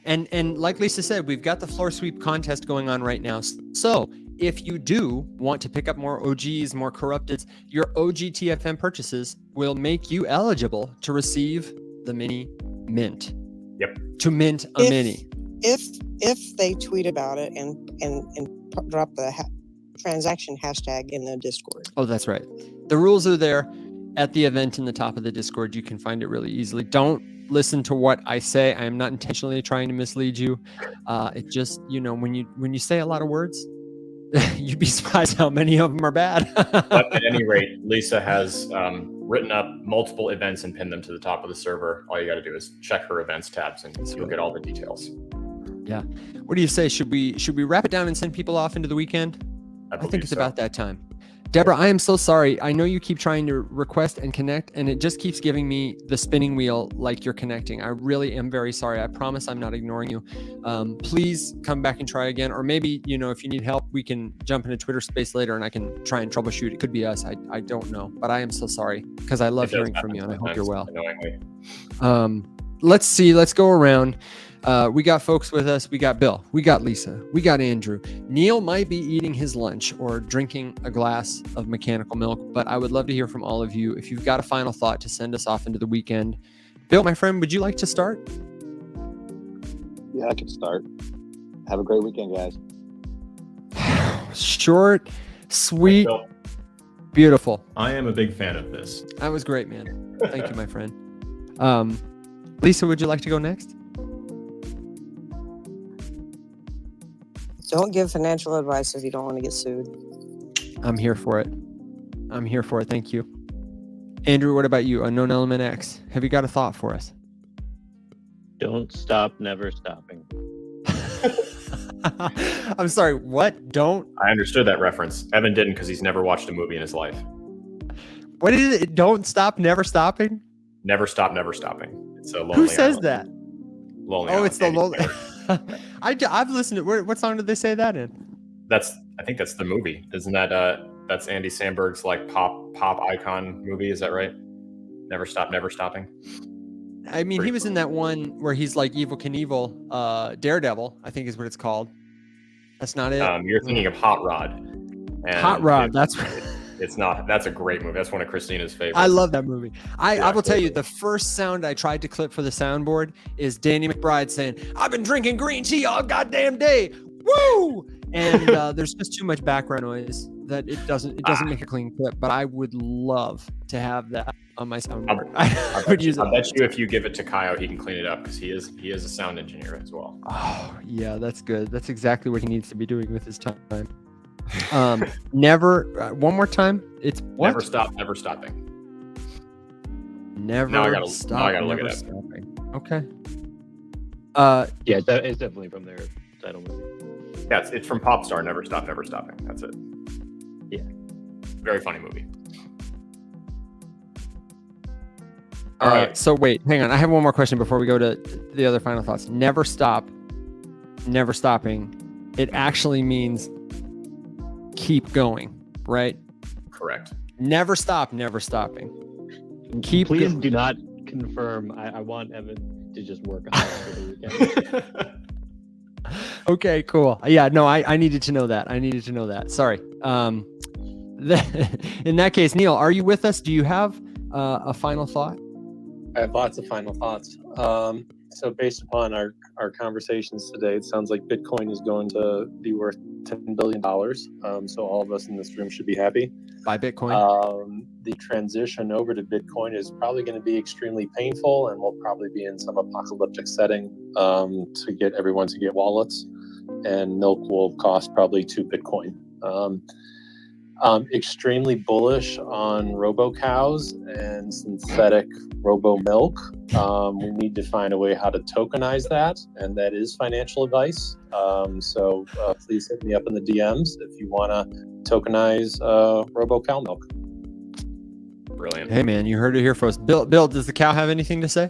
Speaker 1: and like Lisa said, we've got the floor sweep contest going on right now. So if you do want to pick up more OGs, more Corrupteds, your OG TFM purchases will make you eligible to receive the mini mint.
Speaker 2: Yep.
Speaker 1: To mint a mini.
Speaker 4: If they tweet about it and drop the transaction hashtag in the Discord.
Speaker 1: Oh, that's right. The rules are there. at the event in the top of the Discord. You can find it really easily. Don't listen to what I say. I am not intentionally trying to mislead you. It just, when you say a lot of words, you'd be surprised how many of them are bad.
Speaker 2: But at any rate, Lisa has written up multiple events and pinned them to the top of the server. All you got to do is check her events tabs and you'll get all the details.
Speaker 1: Yeah. What do you say? Should we wrap it down and send people off into the weekend? I think it's
Speaker 2: so.
Speaker 1: about that time. Deborah, I am so sorry. I know you keep trying to request and connect, and it just keeps giving me the spinning wheel like you're connecting. I really am very sorry. I promise I'm not ignoring you. Please come back and try again. Or maybe, if you need help, we can jump into Twitter space later and I can try and troubleshoot. It could be us. I don't know. But I am so sorry because I love hearing from you and I hope you're well. Let's see. Let's go around. We got folks with us. We got Bill. We got Lisa. We got Andrew. Neil might be eating his lunch or drinking a glass of mechanical milk, but I would love to hear from all of you. If you've got a final thought to send us off into the weekend. Bill, my friend, would you like to start?
Speaker 3: Yeah, I can start. Have a great weekend, guys.
Speaker 1: Short, sweet,
Speaker 2: Bill,
Speaker 1: beautiful.
Speaker 2: I am a big fan of this.
Speaker 1: That was great, man. Thank you, my friend. Lisa, would you like to go next?
Speaker 4: Don't give financial advice if you don't want to get sued.
Speaker 1: I'm here for it. Thank you. Andrew, what about you? Unknown Element X. Have you got a thought for us?
Speaker 7: Don't stop, never stopping.
Speaker 1: I'm sorry, what? Don't?
Speaker 2: I understood that reference. Evan didn't because he's never watched a movie in his life.
Speaker 1: What is it? Don't stop, never stopping?
Speaker 2: Never stop, never stopping. It's a lonely
Speaker 1: Who says
Speaker 2: island.
Speaker 1: that?
Speaker 2: Lonely
Speaker 1: Oh,
Speaker 2: Island,
Speaker 1: it's the
Speaker 2: Andy
Speaker 1: lonely.
Speaker 2: Samberg.
Speaker 1: I've listened to. What song did they say that in?
Speaker 2: I think that's the movie. Isn't that that's Andy Samberg's like pop icon movie? Is that right? Never stop, never stopping.
Speaker 1: I mean, he was in that one where he's like Evel Knievel, Daredevil, I think is what it's called. That's not it.
Speaker 2: You're thinking of Hot Rod. And
Speaker 1: Hot Rod. That's.
Speaker 2: It's not. That's a great movie. That's one of Christina's favorites.
Speaker 1: I love that movie. I will tell
Speaker 2: totally.
Speaker 1: you, the first sound I tried to clip for the soundboard is Danny McBride saying, "I've been drinking green tea all goddamn day." Woo! And there's just too much background noise that it doesn't make a clean clip. But I would love to have that on my soundboard. I would use it.
Speaker 2: I bet you if you give it to Kyle, he can clean it up because he is a sound engineer as well.
Speaker 1: Oh yeah, that's good. That's exactly what he needs to be doing with his time. Never. One more time. It's what?
Speaker 2: Never stop, never stopping.
Speaker 1: Never
Speaker 2: Now I gotta look
Speaker 1: never
Speaker 2: it up.
Speaker 1: stopping. Okay.
Speaker 7: Yeah, it's definitely from their title movie.
Speaker 2: Yeah, it's from Popstar. Never stop, never stopping. That's it.
Speaker 7: Yeah.
Speaker 2: Very funny movie.
Speaker 1: All right. So wait, hang on. I have one more question before we go to the other final thoughts. Never stop, never stopping. It actually means keep going, right?
Speaker 2: Correct.
Speaker 1: Never stop, never stopping.
Speaker 7: Please do not confirm. I want Evan to just work on it for the weekend.
Speaker 1: Okay, cool. Yeah, no, I needed to know that. Sorry. In that case, Neil, are you with us? Do you have a final thought?
Speaker 6: I have lots of final thoughts. So based upon our conversations today, it sounds like Bitcoin is going to be worth $10 billion. So all of us in this room should be happy.
Speaker 1: Buy Bitcoin.
Speaker 6: The transition over to Bitcoin is probably going to be extremely painful, and we'll probably be in some apocalyptic setting to get everyone to get wallets. And milk will cost probably 2 Bitcoin. Extremely bullish on robo-cows and synthetic robo-milk. We need to find a way how to tokenize that, and that is financial advice. So please hit me up in the DMs if you want to tokenize robo-cow milk.
Speaker 2: Brilliant.
Speaker 1: Hey, man, you heard it here first. Bill, does the cow have anything to say?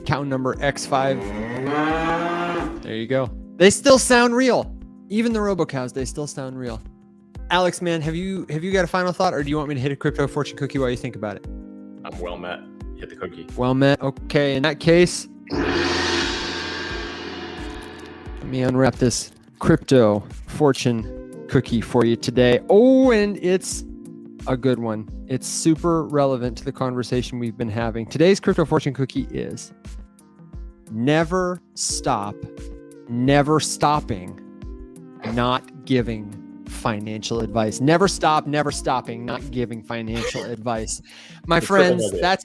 Speaker 1: Cow number X5. There you go. They still sound real. Even the robo-cows, they still sound real. Alex, man, have you got a final thought, or do you want me to hit a crypto fortune cookie while you think about it?
Speaker 2: I'm well met. Hit the cookie.
Speaker 1: Well met. Okay, in that case, let me unwrap this crypto fortune cookie for you today. Oh, and it's a good one. It's super relevant to the conversation we've been having. Today's crypto fortune cookie is never stop, never stopping, not giving financial advice. Never stop, never stopping, not giving financial advice. My
Speaker 2: The triple
Speaker 1: friends,
Speaker 2: nugget.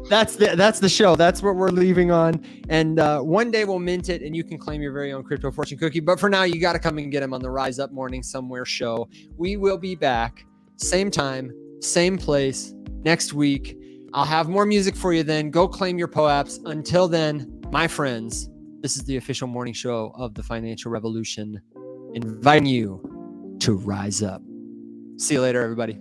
Speaker 1: that's the show. That's what we're leaving on. And one day we'll mint it and you can claim your very own crypto fortune cookie. But for now, you got to come and get them on the Rise Up Morning Somewhere show. We will be back same time, same place next week. I'll have more music for you then. Go claim your POAPs. Until then, my friends, this is the official morning show of the Financial Revolution, inviting you to rise up. See you later, everybody.